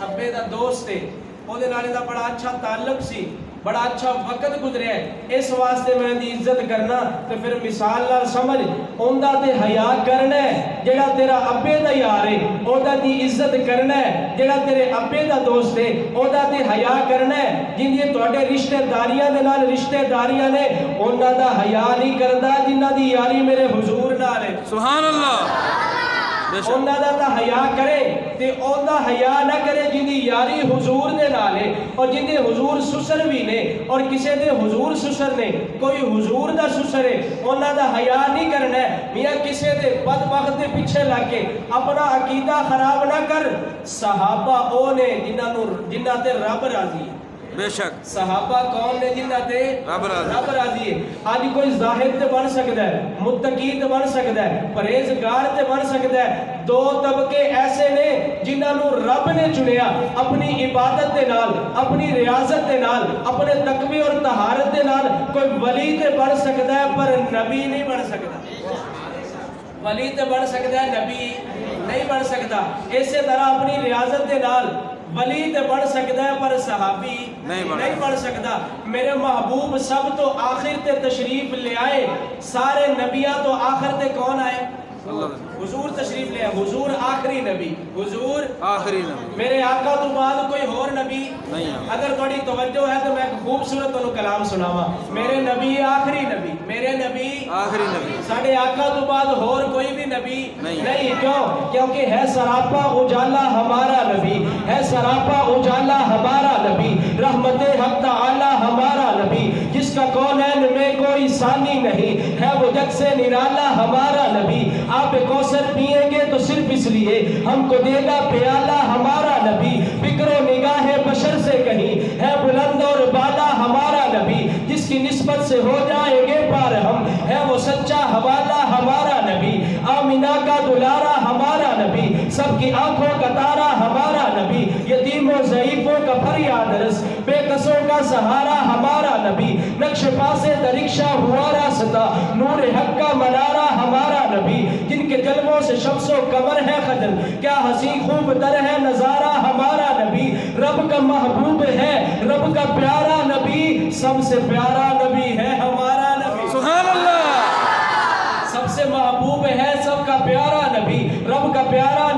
ابے دا دوست ہے، وہ دے نالے دا بڑا اچھا تعلق سی، بڑا اچھا وقت گزریا ہے، اس واسطے میں دی عزت کرنا. تو پھر مثال نال سمجھ اوندا تے حیا کرنا ہے جڑا تیرا ابے دا یار ہے، اوندا دی عزت کرنا ہے جڑا تیرے ابے دا دوست ہے، اوندا تے حیا کرنا ہے. جن دی تواڈے رشتہ داریاں دے نال رشتہ داریاں نے اوندا دا حیا نہیں کردا جنہاں دی یاری میرے حضور نال ہے. سبحان اللہ. اوندا دا حیا کرے تے اوندا حیا نہ کرے جن دی یاری حضور دے نال ہے. اور جن دے حضور سسر بھی نے اور کسے دے حضور سسر نے، کوئی حضور دا سسر ہے اوندا دا حیا نہیں کرنا ہے. میاں کسے دے بدبخت دے پیچھے لگ کے اپنا عقیدہ خراب نہ کر. صحابہ او نے جنہاں تے رب راضی ہے. بے شک. صحابہ کون نے جنہاں تے رب راضی ہے. آج کوئی زاہد تے بن سکتا ہے، متقی تے بن سکتا ہے، پرہیزگار تے بن سکتا ہے. دو طبقے ایسے نے جنہاں نو رب نے چنیا اپنی عبادت دے نال، اپنی ریاضت دے نال، اپنے تقوی اور طہارت دے نال. کوئی ولی تے بن سکتا ہے پر نبی نہیں بن سکتا. ولی تے بن سکتا ہے، نبی نہیں بن سکتا. اسی طرح اپنی ریاضت دے نال ولی تے بن سکتا ہے پر صحابی نہیں بن سکتا. میرے محبوب سب تو آخر تے تشریف لے آئے. سارے نبیاں تو آخر تے کون آئے؟ حضور تشریف لے آئے. حضور آخری نبی، حضور آخری نبی. میرے آقا تو بعد کوئی اور نبی نہیں. اگر تھوڑی توجہ ہے تو میں خوبصورت انہوں کلام سناوا. میرے نبی آخری نبی، میرے نبی آخری نبی. ساڑھے آقا تو بعد اور کوئی بھی نبی نہیں. کیوں؟ کیونکہ ہے سراپا اجالا ہمارا نبی، ہے سراپا اجالا ہمارا نبی، رحمت حق تعالی ہمارا نبی، جس کا کونین میں کوئی ثانی نہیں، ہے وہ جگ سے نرالا ہمارا نبی. آپ کوثر پئیں گے تو صرف اس لیے ہم کو دے گا پیالہ ہمارا نبی. فکر و نگاہ بشر سے کہیں ہے بلند اور بالا ہمارا نبی، جس کی نسبت سے ہو جائیں گے پار ہم، ہے وہ سچا حوالہ ہمارا نبی. آمینہ کا دلارا ہمارا نبی، سب کی آنکھوں کا تارا ہمارا نبی، یتیموں ضعیفوں کا فریاد رس، بے کسوں کا سہارا ہمارا نبی. نقش پاسے درکشہ ہوا راستہ، نور حق کا منارہ ہمارا نبی. جن کے جلووں سے شمس و قمر ہے خجل، کیا ہنسی خوب تر ہے نظارہ ہمارا نبی. رب کا محبوب ہے، رب کا پیارا نبی، سب سے پیارا نبی ہے ہمارا نبی. سبحان اللہ. سب سے محبوب ہے، سب کا پیارا نبی.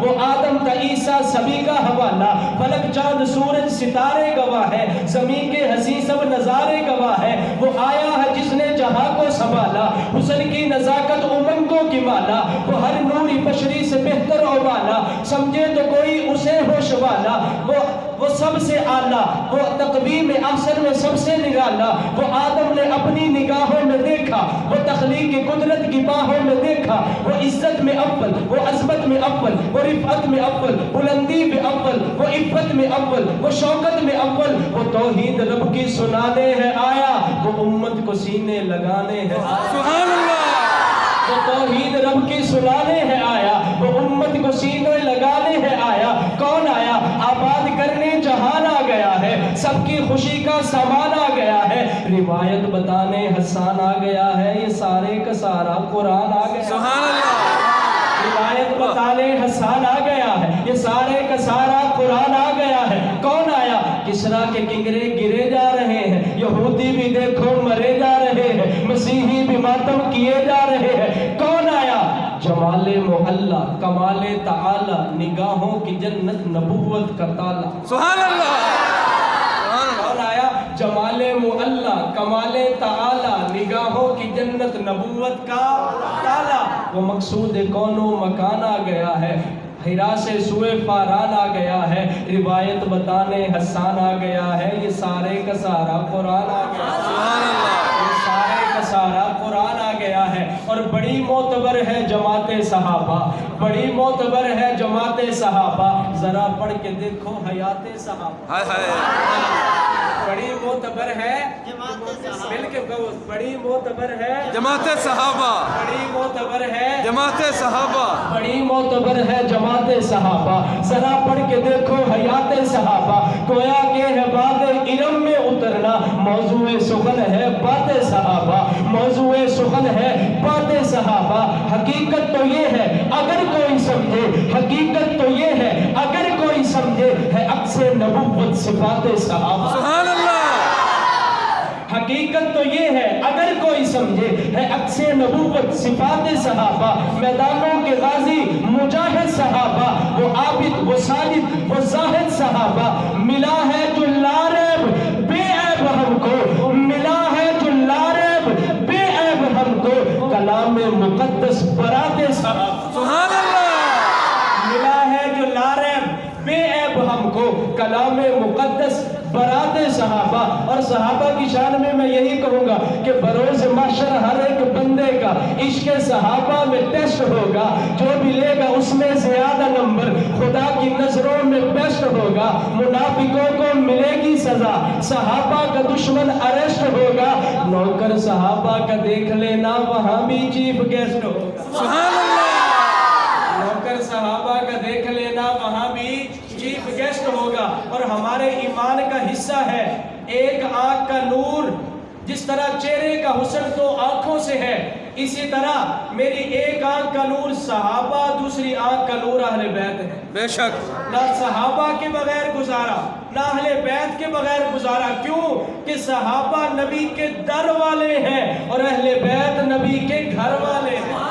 وہ آدم تا عیسیٰ سبھی کا حوالہ، فلک چاند سورج ستارے گواہ ہے، زمین کے حسین سب نظارے گواہ ہے، وہ آیا ہے جس نے جہاں کو سنبھالا، حسن کی نزاکت امنگوں کی مالا، وہ ہر نوری بشری سے بہتر و والا، سمجھے تو کوئی اسے ہوش والا، وہ سب سے اعلیٰ، وہ تقویم احسن میں سب سے نرالا، وہ آدم نے اپنی نگاہوں میں دیکھا، وہ تخلیق قدرت کی باہوں میں دیکھا، وہ عزت میں اول، وہ عظمت میں اول، وہ رفعت میں اول، بلندی میں اول، وہ عفت میں اول، وہ شوکت میں اول، وہ توحید رب کی سنانے ہے آیا، وہ امت کو سینے لگانے ہے آیا، سبحان اللہ، وہ توحید رب کی سنانے ہے آیا، وہ امت کو سینے لگانے ہے آیا، کون آیا؟ آباد کرنے جہان آ گیا ہے، سب کی خوشی کا سامان آ گیا ہے، روایت بتانے حسان آ گیا ہے، یہ سارے کا سارا قرآن آ گیا ہے، سبحان اللہ، روایت بتانے حسان آ گیا ہے، یہ سارے کا سارا قرآن آ گیا ہے، کون آیا؟ کسرا کے کنگرے گرے جا رہے ہیں، یہودی بھی دیکھو مرے جا رہے ہیں، مسیحی بھی ماتم کیے جا رہے ہیں، کون آیا؟ جمال معلا، کمال تعالی، نگاہوں کی جنت، نبوت کا تالا، سبحان اللہ، کون آیا؟ جمال معلا، کمال تعالی، نگاہوں کی جنت، نبوت کا تالا، وہ مقصود کون و مکان آ گیا ہے، ہرا سے سوئے فاران آ گیا ہے، روایت بتانے حسان آ گیا ہے، یہ سارے کا سارا قرآن آ گیا ہے، سبحان اللہ، یہ سارے کا سارا قرآن آ گیا ہے، اور بڑی معتبر ہے جماعت صحابہ، بڑی معتبر ہے جماعت صحابہ، ذرا پڑھ کے دیکھو حیات صحابہ، ہائے ہائے، بڑی معتبر ہے مل کے کہو، بڑی معتبر ہے جماعت صحابہ، بڑی معتبر ہے جماعت صحابہ، بڑی معتبر ہے جماعت صحابہ، ذرا پڑھ کے دیکھو حیات صحابہ، گویا کہ ہے باد علم میں اترنا، موضوع سخن ہے بات صحابہ، موضوع سخن ہے بات صحابہ، حقیقت تو یہ ہے اگر کوئی سمجھے، حقیقت تو یہ ہے اگر کوئی سمجھے، ہے عکس نبوت صفات صحابہ، سبحان اللہ، حقیقت تو یہ ہے اگر کوئی سمجھے، ہے عکس نبوت صفات صحابہ، میدانوں کے غازی مجاہد صحابہ، وہ عابد وہ ساجد وہ زاہد صحابہ، ملا ہے جو لاریب بے عیب ہم کو، ملا ہے جو لاریب بے عیب ہم کو، کلام مقدس برات صحابہ، سبحان اللہ، ملا ہے جو لاریب بے عیب ہم کو، کلام مقدس برات صحابہ، اور صحابہ کی شان میں یہی کہوں گا کہ بروز محشر ہر ایک بندے کا عشق صحابہ میں ٹیسٹ ہوگا، جو بھی لے گا اس میں زیادہ نمبر خدا کی نظروں میں بیسٹ ہوگا، منافقوں کو ملے گی سزا، صحابہ کا دشمن اریسٹ ہوگا، نوکر صحابہ کا دیکھ لینا وہاں بھی چیف گیسٹ ہوگا، سبحان اللہ، نوکر صحابہ کا دیکھ لینا وہاں بھی چیف گیسٹ ہوگا، اور ہمارے ایمان کا حصہ ہے ایک آنکھ کا نور، جس طرح چہرے کا حسن تو آنکھوں سے ہے، اسی طرح میری ایک آنکھ کا نور صحابہ، دوسری آنکھ کا نور اہل بیت ہے، بے شک، نہ صحابہ کے بغیر گزارا، نہ اہل بیت کے بغیر گزارا، کیوں کہ صحابہ نبی کے در والے ہیں اور اہل بیت نبی کے گھر والے ہیں،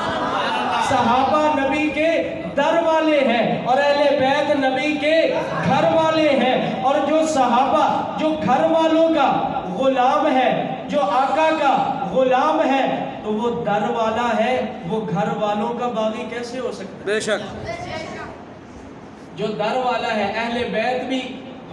صحابہ نبی کے در والے ہیں اور اہل بیت نبی کے گھر والے ہیں، اور جو صحابہ جو گھر والوں کا غلام ہے، جو آقا کا غلام ہے، تو وہ در والا ہے، وہ گھر والوں کا باغی کیسے ہو سکتا ہے؟ بے شک، جو در والا ہے، اہل بیت بھی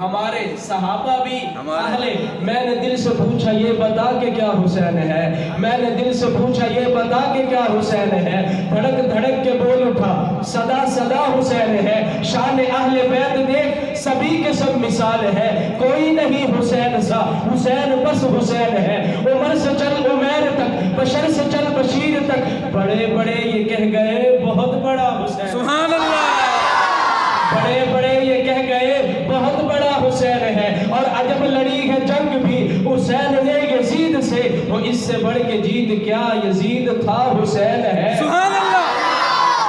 ہمارے، صحابہ بھی اہل، میں نے دل سے پوچھا یہ بتا کہ کیا حسین ہے، میں نے دل سے پوچھا یہ بتا کہ کیا حسین ہے، دھڑک دھڑک کے بول اٹھا صدا صدا حسین ہے، شان اہل بیت دیکھ سبھی کے سب مثال ہے، کوئی نہیں حسین سا، حسین بس حسین ہے، عمر سے چل عمیر تک، بشر سے چل بشیر تک، بڑے بڑے یہ کہہ گئے بہت بڑا حسین، سبحان اللہ، بڑے بڑے یہ کہہ گئے بہت بڑا حسین ہے، اور عجب لڑی ہے جنگ بھی حسین نے یزید سے، وہ اس سے بڑھ کے جیت کیا یزید تھا حسین ہے، سبحان اللہ،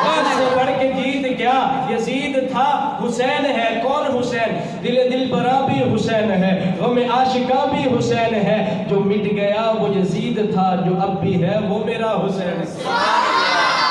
اس سے بڑھ کے جیت کیا یزید تھا حسین ہے، کون حسین؟ دل برا بھی حسین ہے، غم عاشقہ بھی حسین ہے، جو مٹ گیا وہ یزید تھا، جو اب بھی ہے وہ میرا حسین ہے،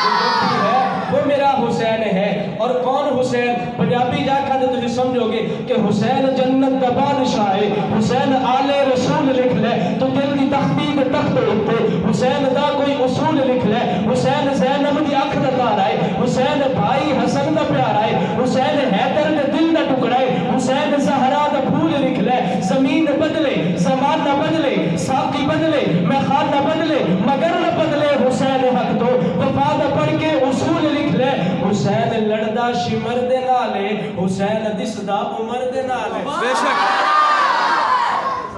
جو بھی ہے وہ میرا حسین ہے، اور کون حسین؟ پنجابی جا کر تجھے سمجھو گے کہ حسین جنت کا بادشاہ ہے، حسین آل رسول لکھ لے تو دل کی تختی کے تخت اٹھتے، حسین دا کوئی اصول لکھ لے، حسین زینب دی اکھ دا تارا ہے، حسین بھائی حسن دا پیارا ہے، حسین حیدر دے دل دا ٹکڑا ہے، حسین زہرا دا پھول لکھ لے، زمین بدلے زمانہ بدلے ساقی بدلے میخانہ بدلے مگر نہ بدلے حسین حق تو وفا دا پڑھ کے اصول لکھ لے، حسین لڑدا شمر دے نالے حسین دسدا عمر دے نالے، بے شک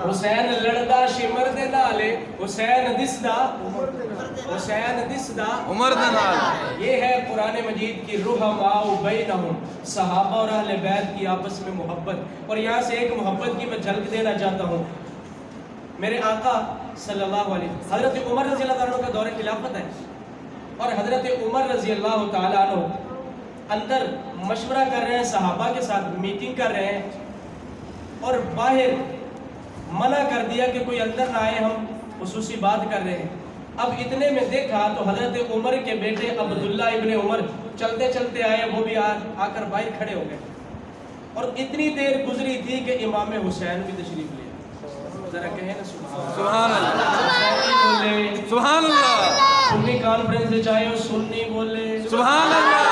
حسین لڑدا شمر دے نالے حسین دسدا عمر دے نال۔ یہ ہے قرآن مجید کی رحماء بینہم، صحابہ اور اہل بیت کی آپس میں محبت۔ اور یہاں سے ایک محبت کی میں جھلک دینا چاہتا ہوں۔ میرے آقا صلی اللہ علیہ وسلم، حضرت عمر رضی اللہ عنہ کا دور خلافت ہے اور حضرت عمر رضی اللہ تعالیٰ عنہ اندر مشورہ کر رہے ہیں، صحابہ کے ساتھ میٹنگ کر رہے ہیں اور باہر منع کر دیا کہ کوئی اندر نہ آئے، ہم خصوصی بات کر رہے ہیں۔ اب اتنے میں دیکھا تو حضرت عمر کے بیٹے عبداللہ ابن عمر چلتے چلتے آئے، وہ بھی آ کر باہر کھڑے ہو گئے اور اتنی دیر گزری تھی کہ امام حسین بھی تشریف لے، ذرا کہیں نا سبحان اللہ بولے سبحان اللہ، سنی کانفرنس سے چاہے وہ سنی بولے سبحان اللہ،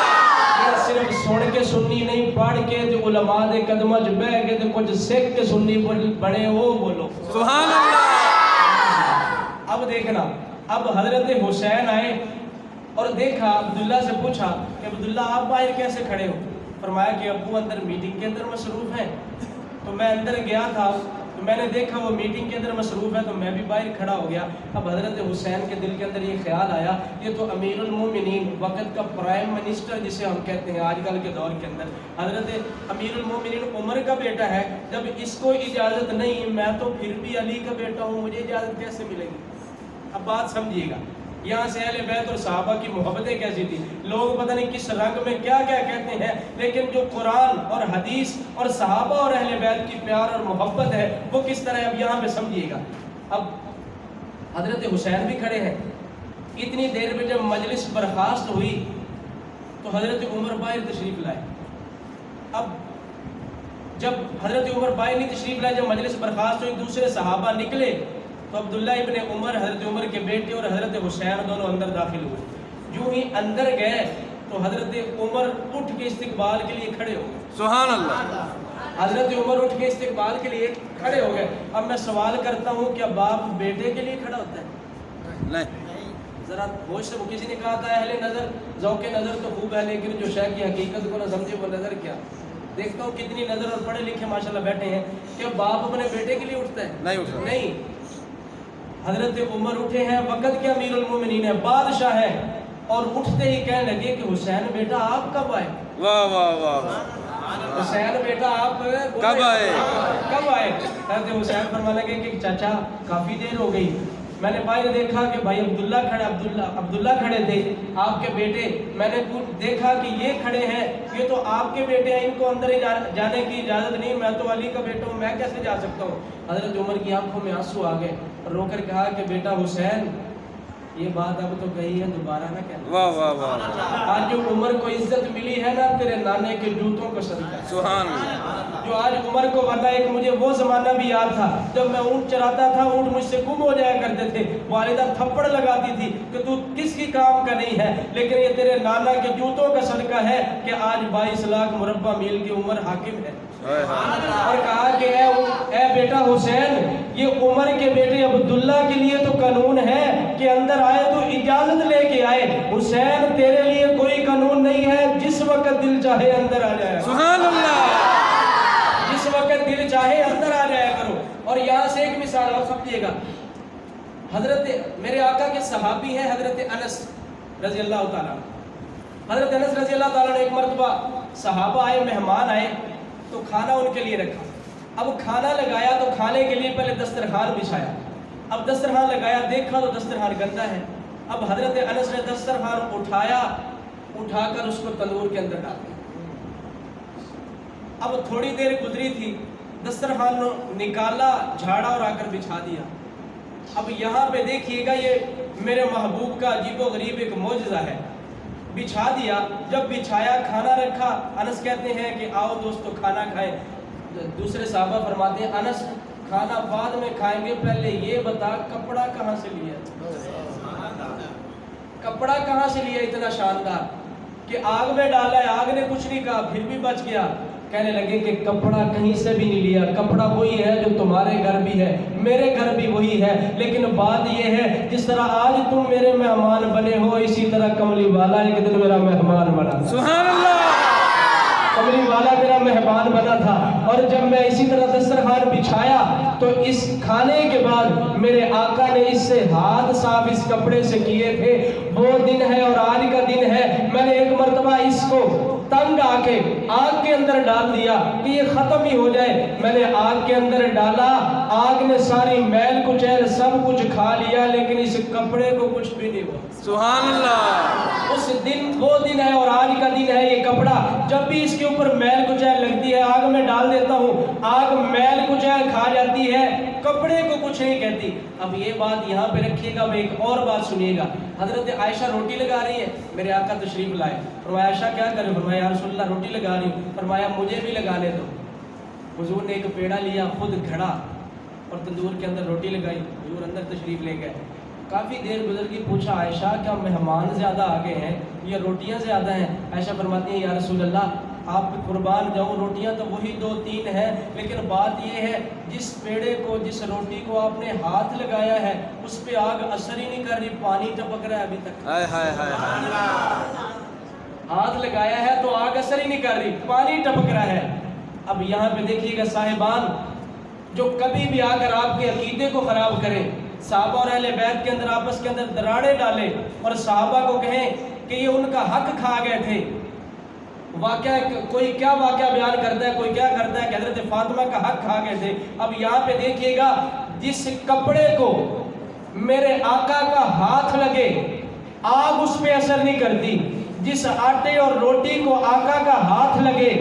صرف سن کے سنی نہیں، پڑھ کے جو علماء دے قدمہ جو بہ کے تو کچھ سکھ کے سنی بڑے وہ بولو سبحان اللہ۔ اب دیکھنا، اب حضرت حسین آئے اور دیکھا، عبداللہ سے پوچھا کہ عبداللہ آپ باہر کیسے کھڑے ہو؟ فرمایا کہ ابو اندر میٹنگ کے اندر مصروف ہیں۔ تو میں اندر گیا تھا تو میں نے دیکھا وہ میٹنگ کے اندر مصروف ہے تو میں بھی باہر کھڑا ہو گیا۔ اب حضرت حسین کے دل کے اندر یہ خیال آیا، یہ تو امیر المومنین وقت کا پرائم منسٹر جسے ہم کہتے ہیں آج کل کے دور کے اندر، حضرت امیر المومنین عمر کا بیٹا ہے، جب اس کو اجازت نہیں، میں تو پھر بھی علی کا بیٹا ہوں، مجھے اجازت کیسے ملے گی؟ اب بات سمجھیے گا، یہاں سے اہل بیت اور صحابہ کی محبتیں کیسی تھی، لوگ پتہ نہیں کس رنگ میں کیا کیا کہتے ہیں، لیکن جو قرآن اور حدیث اور صحابہ اور اہل بیت کی پیار اور محبت ہے وہ کس طرح ہے، اب یہاں پہ سمجھیے گا۔ اب حضرت حسین بھی کھڑے ہیں، اتنی دیر میں جب مجلس برخاست ہوئی تو حضرت عمر باہر تشریف لائے۔ اب جب حضرت عمر باہر نہیں تشریف لائے، جب مجلس برخاست ہوئی دوسرے صحابہ نکلے تو عبداللہ ابن عمر حضرت عمر کے بیٹے اور حضرت حسین دونوں اندر داخل ہوئے۔ جو ہی اندر گئے تو حضرت عمر اٹھ کے استقبال کے لیے کھڑے ہو گئے، سبحان اللہ، حضرت عمر اٹھ کے استقبال کے لیے کھڑے ہو گئے۔ اب میں سوال کرتا ہوں، کیا باپ بیٹے کے لیے کھڑا ہوتا ہے؟ نہیں، ذرا ہوش سے، وہ کسی نے کہا تھا اہل نظر ذوق نظر تو خوب ہے لیکن جو شے کی حقیقت کو نہ سمجھے وہ نظر کیا؟ دیکھتا ہوں کتنی نظر اور پڑھے لکھے ماشاءاللہ بیٹھے ہیں، کیا باپ اپنے بیٹے کے لیے اٹھتا ہے؟ نہیں اٹھتا، نہیں، حضرت عمر اٹھے ہیں، وقت کے امیر المومنین ہے، بادشاہ ہے، اور اٹھتے ہی کہنے لگے کہ حسین بیٹا آپ کب آئے؟ واہ واہ واہ، حسین بیٹا آپ کب آئے؟ کب آئے؟ حضرت حسین فرمانے لگے کہ چاچا کافی دیر ہو گئی، میں نے باہر دیکھا کہ بھائی عبداللہ کھڑے تھے آپ کے بیٹے، میں نے دیکھا کہ یہ کھڑے ہیں، یہ تو آپ کے بیٹے ہیں، ان کو اندر ہی جانے کی اجازت نہیں، میں تو علی کا بیٹا ہوں، میں کیسے جا سکتا ہوں؟ حضرت عمر کی آنکھوں میں آنسو آ گئے اور رو کر کہا کہ بیٹا حسین یہ بات اب تو کہی ہے، دوبارہ نہ کہنا۔ واہ واہ واہ، آج جو عمر کو عزت ملی ہے نا تیرے نانے کے جوتوں کو صدقہ، سبحان اللہ، جو آج عمر کو، ورنہ ایک مجھے وہ زمانہ بھی یاد تھا جب میں اونٹ چراتا تھا، اونٹ مجھ سے گم ہو جایا کرتے تھے، والدہ تھپڑ لگاتی تھی کہ تو کس کی کام کا نہیں ہے، لیکن یہ تیرے نانا کے جوتوں کا صدقہ ہے کہ آج 22 لاکھ مربع میل کی عمر حاکم ہے۔ اور کہا کہ اے بیٹا حسین، یہ عمر کے بیٹے عبداللہ کے لیے تو قانون ہے کہ اندر آئے تو اجازت لے کے آئے، حسین تیرے لیے کوئی قانون نہیں ہے، جس وقت دل چاہے اندر آ جائے، سبحان اللہ، جس وقت دل چاہے اندر آ جایا کرو۔ اور یہاں سے ایک مثال اور سمجھیے گا، حضرت میرے آقا کے صحابی ہیں حضرت انس رضی اللہ تعالیٰ، حضرت انس رضی اللہ تعالیٰ نے ایک مرتبہ صحابہ آئے، مہمان آئے تو کھانا ان کے لیے رکھا، اب کھانا لگایا تو کھانے کے لیے پہلے دسترخوان بچھایا، اب دسترخوان لگایا، دیکھا تو دسترخوان گندا ہے، اب حضرت انس نے دسترخوان اٹھا کر اس کو تندور کے اندر ڈال دیا۔ اب تھوڑی دیر گزری تھی، دسترخوان نکالا، جھاڑا اور آ کر بچھا دیا۔ اب یہاں پہ دیکھیے گا، یہ میرے محبوب کا عجیب و غریب ایک معجزہ ہے۔ بچھا دیا. جب بچھایا کھانا رکھا, انس کہتے ہیں کہ آؤ دوستو کھانا کھائیں. دوسرے صحابہ فرماتے ہیں انس کھانا بعد میں کھائیں گے, پہلے یہ بتا کپڑا کہاں سے لیا, کپڑا کہاں سے لیا اتنا شاندار کہ آگ میں ڈالا ہے, آگ نے کچھ نہیں کہا پھر بھی بچ گیا. کہنے لگے کہ کپڑا کہیں سے بھی نہیں لیا, کپڑا وہی ہے جو تمہارے گھر بھی ہے, میرے گھر بھی وہی ہے, لیکن بات یہ ہے جس طرح آج تم میرے مہمان بنے ہو اسی طرح کملی والا ایک دن میرا مہمان بنا تھا. سبحان اللہ. کملی والا میرا مہمان بنا تھا, اور جب میں اسی طرح دسترخوان بچھایا تو اس کھانے کے بعد میرے آقا نے اس سے ہاتھ صاف اس کپڑے سے کیے تھے. وہ دن ہے اور آج کا دن ہے. میں نے ایک مرتبہ اس کو تنگ آ کے آگ کے اندر ڈال دیا کہ یہ ختم ہی ہو جائے. میں نے آگ کے اندر ڈالا, آگ نے ساری میل کچیل سب کچھ کھا لیا, لیکن اس کپڑے کو کچھ بھی نہیں ہوا. سبحان اللہ. اس دن وہ دن ہے اور آج کا دن ہے. یہ کپڑا جب بھی اس کے اوپر میل کچیل لگتی ہے آگ میں ڈال دیتا ہوں, آگ میل کچیل کھا جاتی ہے, کپڑے کو کچھ نہیں کہتی. اب یہ بات یہاں پہ رکھیے گا, اب ایک اور بات سنیے گا. حضرت عائشہ روٹی لگا رہی ہے, میرے آقا تشریف لائے. فرمایا عائشہ کیا کرے, فرمایا یا رسول اللہ روٹی لگا رہی ہوں. فرمایا مجھے بھی لگانے دو. حضور نے ایک پیڑا لیا, خود گھڑا اور تندور کے اندر روٹی لگائی. حضور اندر تشریف لے گئے. کافی دیر گزر گئی, پوچھا عائشہ کیا مہمان زیادہ آگے ہیں یا روٹیاں زیادہ ہیں؟ عائشہ فرماتی ہیں یا رسول اللہ آپ قربان جاؤں, روٹیاں تو وہی 2-3 ہیں, لیکن بات یہ ہے جس پیڑے کو جس روٹی کو آپ نے ہاتھ لگایا ہے اس پہ آگ اثر ہی نہیں کر رہی, پانی ٹپک رہا ہے ابھی تک. ہائے ہائے ہائے. ہاتھ لگایا ہے تو آگ اثر ہی نہیں کر رہی, پانی ٹپک رہا ہے. اب یہاں پہ دیکھیے گا صاحبان, جو کبھی بھی آ کر آپ کے عقیدے کو خراب کریں, صحابہ اور اہل بیت کے اندر آپس کے اندر دراڑیں ڈالے اور صحابہ کو کہیں کہ یہ ان کا حق کھا گئے تھے. واقعہ کوئی کیا واقعہ بیان کرتا ہے, کوئی کیا کرتا ہے کہ حضرت فاطمہ کا حق کھا گئے تھے. اب یہاں پہ دیکھیے گا جس کپڑے کو میرے آقا کا ہاتھ لگے آگ اس پہ اثر نہیں کرتی, جس آٹے اور روٹی کو آقا کا ہاتھ لگے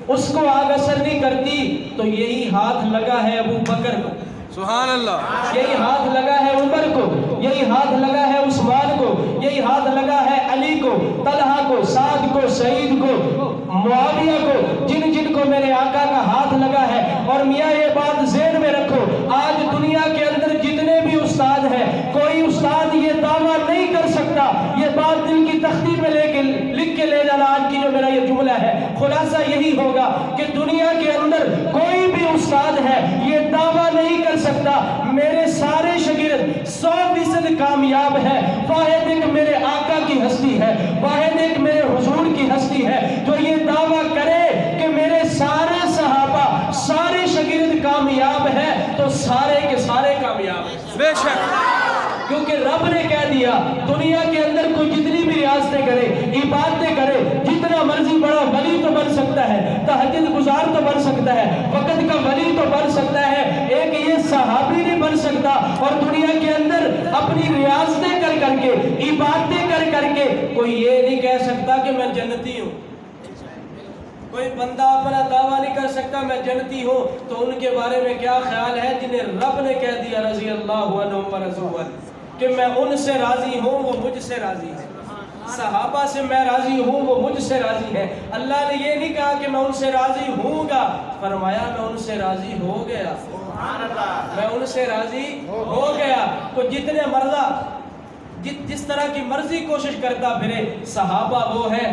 اس کو آگ اثر نہیں کرتی. تو یہی ہاتھ لگا ہے ابو بکر کو, سبحان اللہ. یہی ہاتھ لگا ہے عمر کو, یہی ہاتھ لگا ہے عثمان کو, یہی ہاتھ لگا ہے علی کو, طلحہ کو, سعد کو, سعید کو, معاویہ کو, جن جن کو میرے آقا کا ہاتھ لگا ہے. اور میاں یہ بات ذہن میں رکھو, آج دنیا کے اندر جتنے بھی استاد ہیں, کوئی استاد یہ دعویٰ نہیں کر سکتا, یہ بات دل کی تختی پہ لکھ کے لے جانا. آج کی جو میرا یہ جملہ ہے خلاصہ یہی ہوگا کہ دنیا کے اندر کوئی بھی استاد ہے یہ دعویٰ نہیں کر سکتا میرے سارے شاگرد 100% کامیاب ہے. واحد ایک میرے آقا کی ہستی ہے, واحد ایک میرے حضور کی ہستی ہے جو یہ دعویٰ کرے کہ میرے سارے صحابہ سارے شاگرد کامیاب ہیں, تو سارے کے سارے کامیاب ہیں. بے شک. کیونکہ رب نے کہہ دیا دنیا کے اندر کوئی جتنی بھی ریاستیں کرے, عبادتیں کرے, جتنا مرضی بڑا ولی تو بن سکتا ہے, تہجد گزار تو بن سکتا ہے, وقت کا ولی تو بن سکتا ہے, ایک یہ صحابی نہیں بن سکتا. اور دنیا کے اندر اپنی ریاستیں کر کے عبادتیں کر کے کوئی یہ نہیں کہہ سکتا کہ میں جنتی ہوں. کوئی بندہ اپنا دعویٰ نہیں کر سکتا میں جنتی ہوں. تو ان کے بارے میں کیا خیال ہے جنہیں رب نے کہہ دیا رضی اللہ عنہم ورضوا عنہ کہ میں ان سے راضی ہوں وہ مجھ سے راضی ہے. صحابہ سے میں راضی ہوں وہ مجھ سے راضی ہے. اللہ نے یہ نہیں کہا کہ میں ان سے راضی ہوں گا, فرمایا میں ان سے راضی ہو گیا, میں ان سے راضی ہو گیا. تو جتنے مرضا جس طرح کی مرضی کوشش کرتا پھرے, صحابہ وہ ہے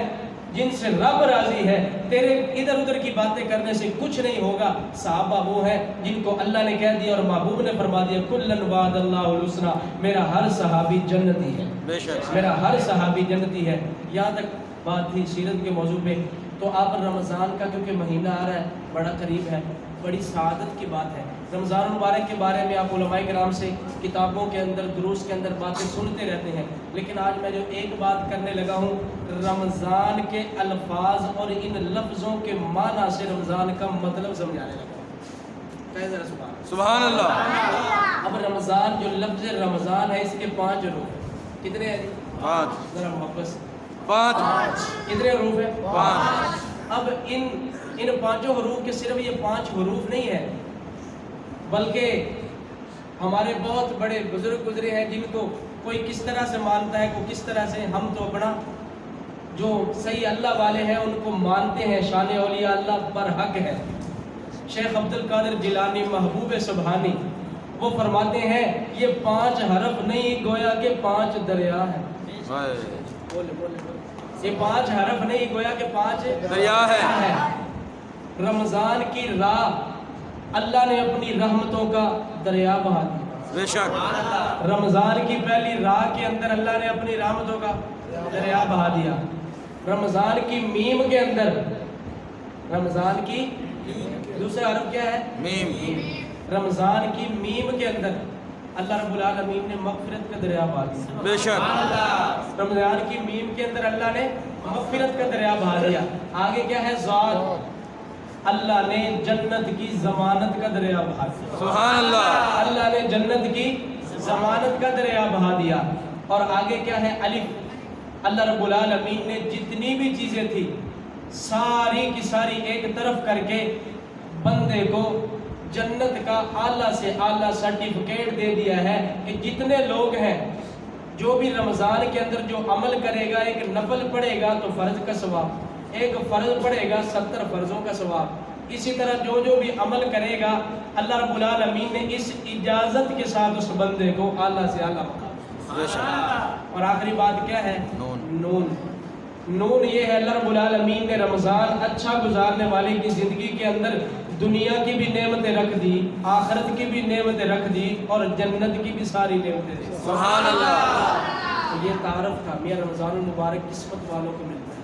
جن سے رب راضی ہے. تیرے ادھر ادھر کی باتیں کرنے سے کچھ نہیں ہوگا. صحابہ وہ ہے جن کو اللہ نے کہہ دیا اور محبوب نے فرما دیا کلن وعد اللہ الحسنی, میرا ہر صحابی جنتی ہے, میرا ہر صحابی جنتی ہے. یہاں تک بات تھی سیرت کے موضوع پہ. تو آپ رمضان کا کیونکہ مہینہ آ رہا ہے, بڑا قریب ہے, بڑی سعادت کی بات ہے. رمضان المبارک کے بارے میں آپ علماء کرام سے کتابوں کے اندر دروس کے اندر باتیں سنتے رہتے ہیں, لیکن آج میں جو ایک بات کرنے لگا ہوں رمضان کے الفاظ اور ان لفظوں کے معنی سے رمضان کا مطلب سمجھانے لگا ہوں. کہہ ذرا سبحان اللہ. اب رمضان جو لفظ رمضان ہے اس کے 5 حروف کتنے ہیں؟ 5. ذرا واپس 5. کتنے حروف ہیں؟ 5. اب ان 5 حروف کے صرف یہ 5 حروف نہیں ہے, بلکہ ہمارے بہت بڑے بزرگ گزرے ہیں جن کو کوئی کس طرح سے مانتا ہے, کوئی کس طرح سے. ہم تو اپنا جو صحیح اللہ والے ہیں ان کو مانتے ہیں، شان اولیاء اللہ برحق ہے۔ شیخ عبد القادر جیلانی محبوب سبحانی وہ فرماتے ہیں یہ 5 حرف نہیں گویا کہ 5 دریا ہیں۔ یہ 5 حرف نہیں گویا کہ 5 دریا ہے۔ رمضان کی راہ اللہ نے اپنی رحمتوں کا دریا بہا دیا۔ بے شک رمضان کی پہلی راہ کے اندر اللہ نے اپنی رحمتوں کا دریا بہا دیا۔ رمضان کی میم کے اندر، رمضان کی دوسرا حرف کیا ہے؟ میم۔ رمضان کی میم کے اندر اللہ رب العالمین نے مغفرت کا دریا بہا دیا۔ بے شک رمضان کی میم کے اندر اللہ نے مغفرت کا دریا بہا دیا۔ آگے کیا ہے؟ ذات، اللہ نے جنت کی ضمانت کا دریا بہا دیا۔ سبحان اللہ۔ اللہ نے جنت کی ضمانت کا دریا بہا دیا۔ اور آگے کیا ہے؟ الف، اللہ رب العالمین نے جتنی بھی چیزیں تھی ساری کی ساری ایک طرف کر کے بندے کو جنت کا اعلیٰ سے اعلیٰ سرٹیفکیٹ دے دیا ہے کہ جتنے لوگ ہیں جو بھی رمضان کے اندر جو عمل کرے گا، ایک نفل پڑھے گا تو فرض کا ثواب، ایک فرض پڑھے گا 70 فرضوں کا ثواب، اسی طرح جو بھی عمل کرے گا اللہ رب العالمین نے اس اجازت کے ساتھ اس بندے کو اعلیٰ سے اعلیٰ مقام۔ اور آخری بات کیا ہے؟ نون یہ ہے اللہ رب العالمین نے رمضان اچھا گزارنے والے کی زندگی کے اندر دنیا کی بھی نعمتیں رکھ دی، آخرت کی بھی نعمتیں رکھ دی اور جنت کی بھی ساری نعمتیں دی۔ سبحان اللہ۔ تو یہ تعارف تھا میاں رمضان المبارک قسمت والوں کو ملتا ہے۔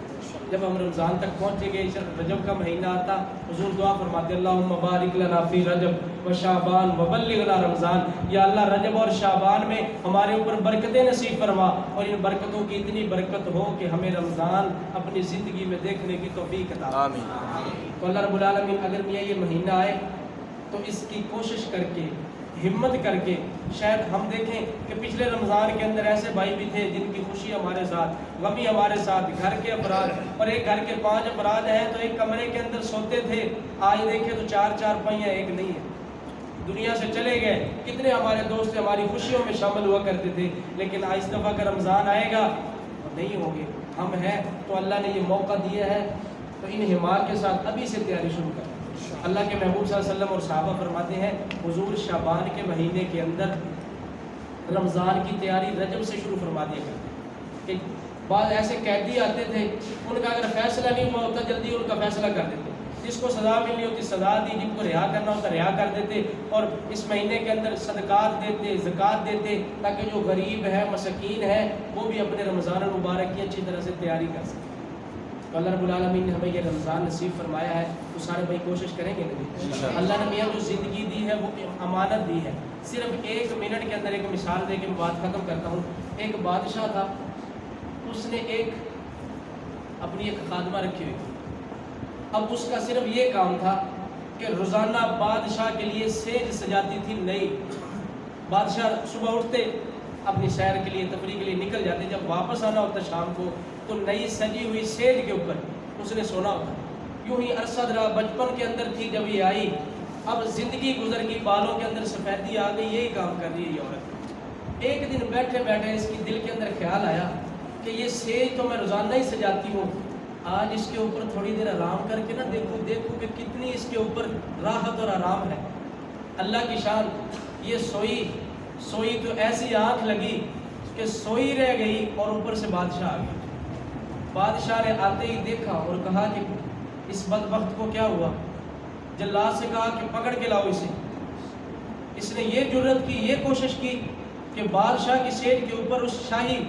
جب ہم رمضان تک پہنچے گے، رجب کا مہینہ آتا، حضور دعا فرماتے اللہم بارک لنا فی رجب و شعبان و بلغنا رمضان، یا اللہ رجب اور شعبان میں ہمارے اوپر برکتیں نصیب فرما اور ان برکتوں کی اتنی برکت ہو کہ ہمیں رمضان اپنی زندگی میں دیکھنے کی توفیق عطا فرما۔ آمین۔ تو اللہ رب العالمین اگر میاں یہ مہینہ آئے تو اس کی کوشش کر کے، ہمت کر کے، شاید ہم دیکھیں کہ پچھلے رمضان کے اندر ایسے بھائی بھی تھے جن کی خوشی ہمارے ساتھ، غمی ہمارے ساتھ، گھر کے افراد، اور ایک گھر کے 5 افراد ہیں تو ایک کمرے کے اندر سوتے تھے، آج دیکھیں تو 4 پہیاں ایک نہیں ہے، دنیا سے چلے گئے۔ کتنے ہمارے دوست ہماری خوشیوں میں شامل ہوا کرتے تھے، لیکن اس دفعہ کا رمضان آئے گا نہیں ہوں گے۔ ہم ہیں تو اللہ نے یہ موقع دیا ہے تو ان ہمت کے ساتھ ابھی سے تیاری شروع کریں۔ اللہ کے محبوب صلی اللہ علیہ وسلم اور صحابہ فرماتے ہیں حضور شعبان کے مہینے کے اندر رمضان کی تیاری رجب سے شروع فرما دیا کرتے کہ بعض ایسے قیدی آتے تھے، ان کا اگر فیصلہ نہیں ہوا ہوتا جلدی ان کا فیصلہ کر دیتے، جس کو سزا ملنی ہوتی سزا دی، جن کو رہا کرنا ہوتا رہا کر دیتے، اور اس مہینے کے اندر صدقات دیتے، زکوٰۃ دیتے تاکہ جو غریب ہے، مسکین ہے، وہ بھی اپنے رمضان المبارک کی اچھی طرح سے تیاری کر سکیں۔ تو اللہ رب العالمین نے ہمیں یہ رمضان نصیب فرمایا ہے تو سارے بھائی کوشش کریں گے نا۔ اللہ نے میاں جو زندگی دی ہے وہ امانت دی ہے۔ صرف 1 منٹ کے اندر ایک مثال دے کے میں بات ختم کرتا ہوں۔ ایک بادشاہ تھا، اس نے اپنی ایک خادمہ رکھی ہوئی تھی۔ اب اس کا صرف یہ کام تھا کہ روزانہ بادشاہ کے لیے سیج سجاتی تھی نئی۔ بادشاہ صبح اٹھتے، اپنی سیر کے لیے، تفریح کے لیے نکل جاتے، جب واپس آنا ہوتا شام کو تو نئی سجی ہوئی سیج کے اوپر اس نے سونا ہوتا۔ یوں ہی عرصہ رہا، بچپن کے اندر تھی جب یہ آئی، اب زندگی گزر گئی، بالوں کے اندر سفیدی آ گئی، یہی کام کر رہی ہے یہ عورت۔ ایک دن بیٹھے بیٹھے اس کی دل کے اندر خیال آیا کہ یہ سیج تو میں روزانہ ہی سجاتی ہوں، آج اس کے اوپر تھوڑی دیر آرام کر کے نہ دیکھوں کہ کتنی اس کے اوپر راحت اور آرام ہے۔ اللہ کی شان، یہ سوئی تو ایسی آنکھ لگی کہ سوئی رہ گئی اور اوپر سے بادشاہ آ گیا۔ بادشاہ نے آتے ہی دیکھا اور کہا کہ اس بدبخت کو کیا ہوا؟ جلاد سے کہا کہ پکڑ کے لاؤ اسے۔ اس نے یہ جرت کی، یہ کوشش کی کہ بادشاہ کی سیٹ کے اوپر اس شاہی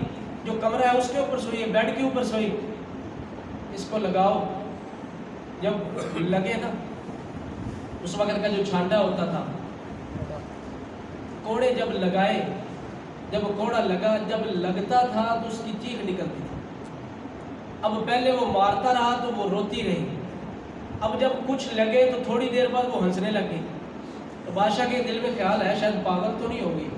جو کمرہ ہے اس کے اوپر سوئی، بیڈ کے اوپر سوئی، اس کو لگاؤ۔ جب لگے نا، اس وقت کا جو چھانٹا ہوتا تھا، کوڑے جب لگائے، جب کوڑا لگا، جب لگتا تھا تو اس کی چیخ نکلتی تھی۔ اب پہلے وہ مارتا رہا تو وہ روتی رہی، اب جب کچھ لگے تو تھوڑی دیر بعد وہ ہنسنے لگی۔ تو بادشاہ کے دل میں خیال ہے شاید پاگل تو نہیں ہوگی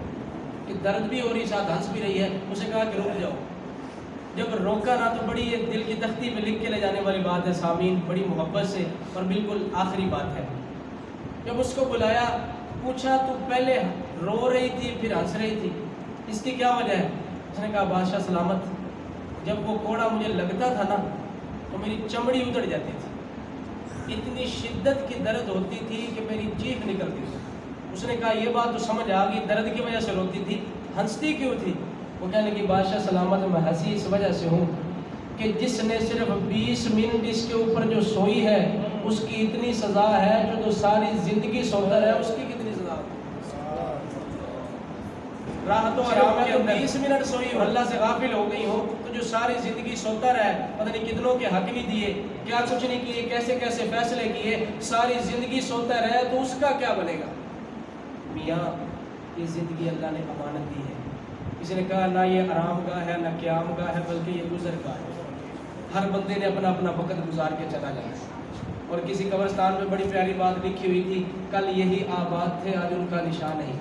کہ درد بھی ہو رہی ساتھ ہنس بھی رہی ہے۔ اسے کہا کہ رک جاؤ۔ جب روکا نہ تو بڑی یہ دل کی تختی میں لکھ کے لے جانے والی بات ہے سامعین، بڑی محبت سے، اور بالکل آخری بات ہے۔ جب اس کو بلایا، پوچھا تو پہلے رو رہی تھی پھر ہنس رہی تھی، اس کی کیا وجہ ہے؟ اس نے کہا بادشاہ سلامت، جب وہ کوڑا مجھے لگتا تھا نا تو میری چمڑی اتر جاتی تھی، اتنی شدت کی درد ہوتی تھی کہ میری چیخ نکلتی تھی۔ اس نے کہا یہ بات تو سمجھ آ گئی، درد کی وجہ سے روتی تھی، ہنستی کیوں تھی؟ وہ کہنے لگی بادشاہ سلامت میں ہنسی اس وجہ سے ہوں کہ جس نے صرف 20 منٹ اس کے اوپر جو سوئی ہے اس کی اتنی سزا ہے، جو تو ساری زندگی سوتا رہا اس کی کتنی سزا ہے؟ راحت و آرام ہے تو 20 منٹ سوئی ہو، اللہ سے غافل ہو گئی ہو، تو جو ساری زندگی سوتا رہا ہے، پتہ نہیں کتنوں کے حق نہیں دیے، کیا کچھ نہیں کیے، کیسے کیسے فیصلے کیے، ساری زندگی سوتا رہا تو اس کا کیا بنے گا؟ میاں یہ زندگی اللہ نے امانت دی ہے۔ کسی نے کہا نہ یہ آرام گاہ ہے نہ قیام گاہ ہے، بلکہ یہ گزر گاہ ہے۔ ہر بندے نے اپنا اپنا وقت گزار کے چلا جانا ہے۔ اور کسی قبرستان میں بڑی پیاری بات لکھی ہوئی تھی، کل یہی آباد تھے آج ان کا نشان نہیں۔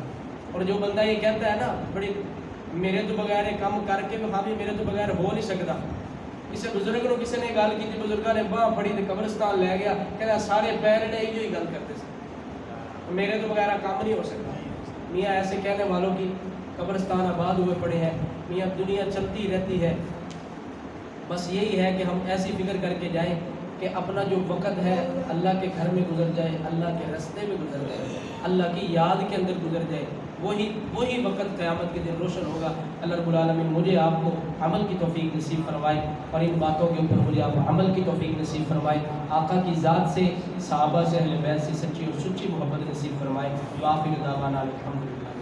اور جو بندہ یہ کہتا ہے نا بڑی میرے تو بغیر کم کر کے ہاں بھی میرے تو بغیر ہو نہیں سکتا، اسے بزرگ نے کسی نے گل کی تھی، بزرگاں نے باہ پھڑی تو قبرستان لے گیا، کہتا سارے پیر نے یہی گل کرتے تھے، میرے تو بغیر کام نہیں ہو سکتا۔ میاں ایسے کہنے والوں کی قبرستان آباد ہوئے پڑے ہیں، میاں دنیا چلتی رہتی ہے، بس یہی ہے کہ ہم ایسی فکر کر کے جائیں کہ اپنا جو وقت ہے اللہ کے گھر میں گزر جائے، اللہ کے رستے میں گزر جائے، اللہ کی یاد کے اندر گزر جائے، وہی وقت قیامت کے دن روشن ہوگا۔ اللہ رب العالمین مجھے آپ کو عمل کی توفیق نصیب فرمائے، اور ان باتوں کے اوپر مجھے آپ کو عمل کی توفیق نصیب فرمائے، آقا کی ذات سے، صحابہ سے، اہل بیت سے سچی اور سچی محبت نصیب فرمائے۔ وآخر دعوانا الحمدللہ۔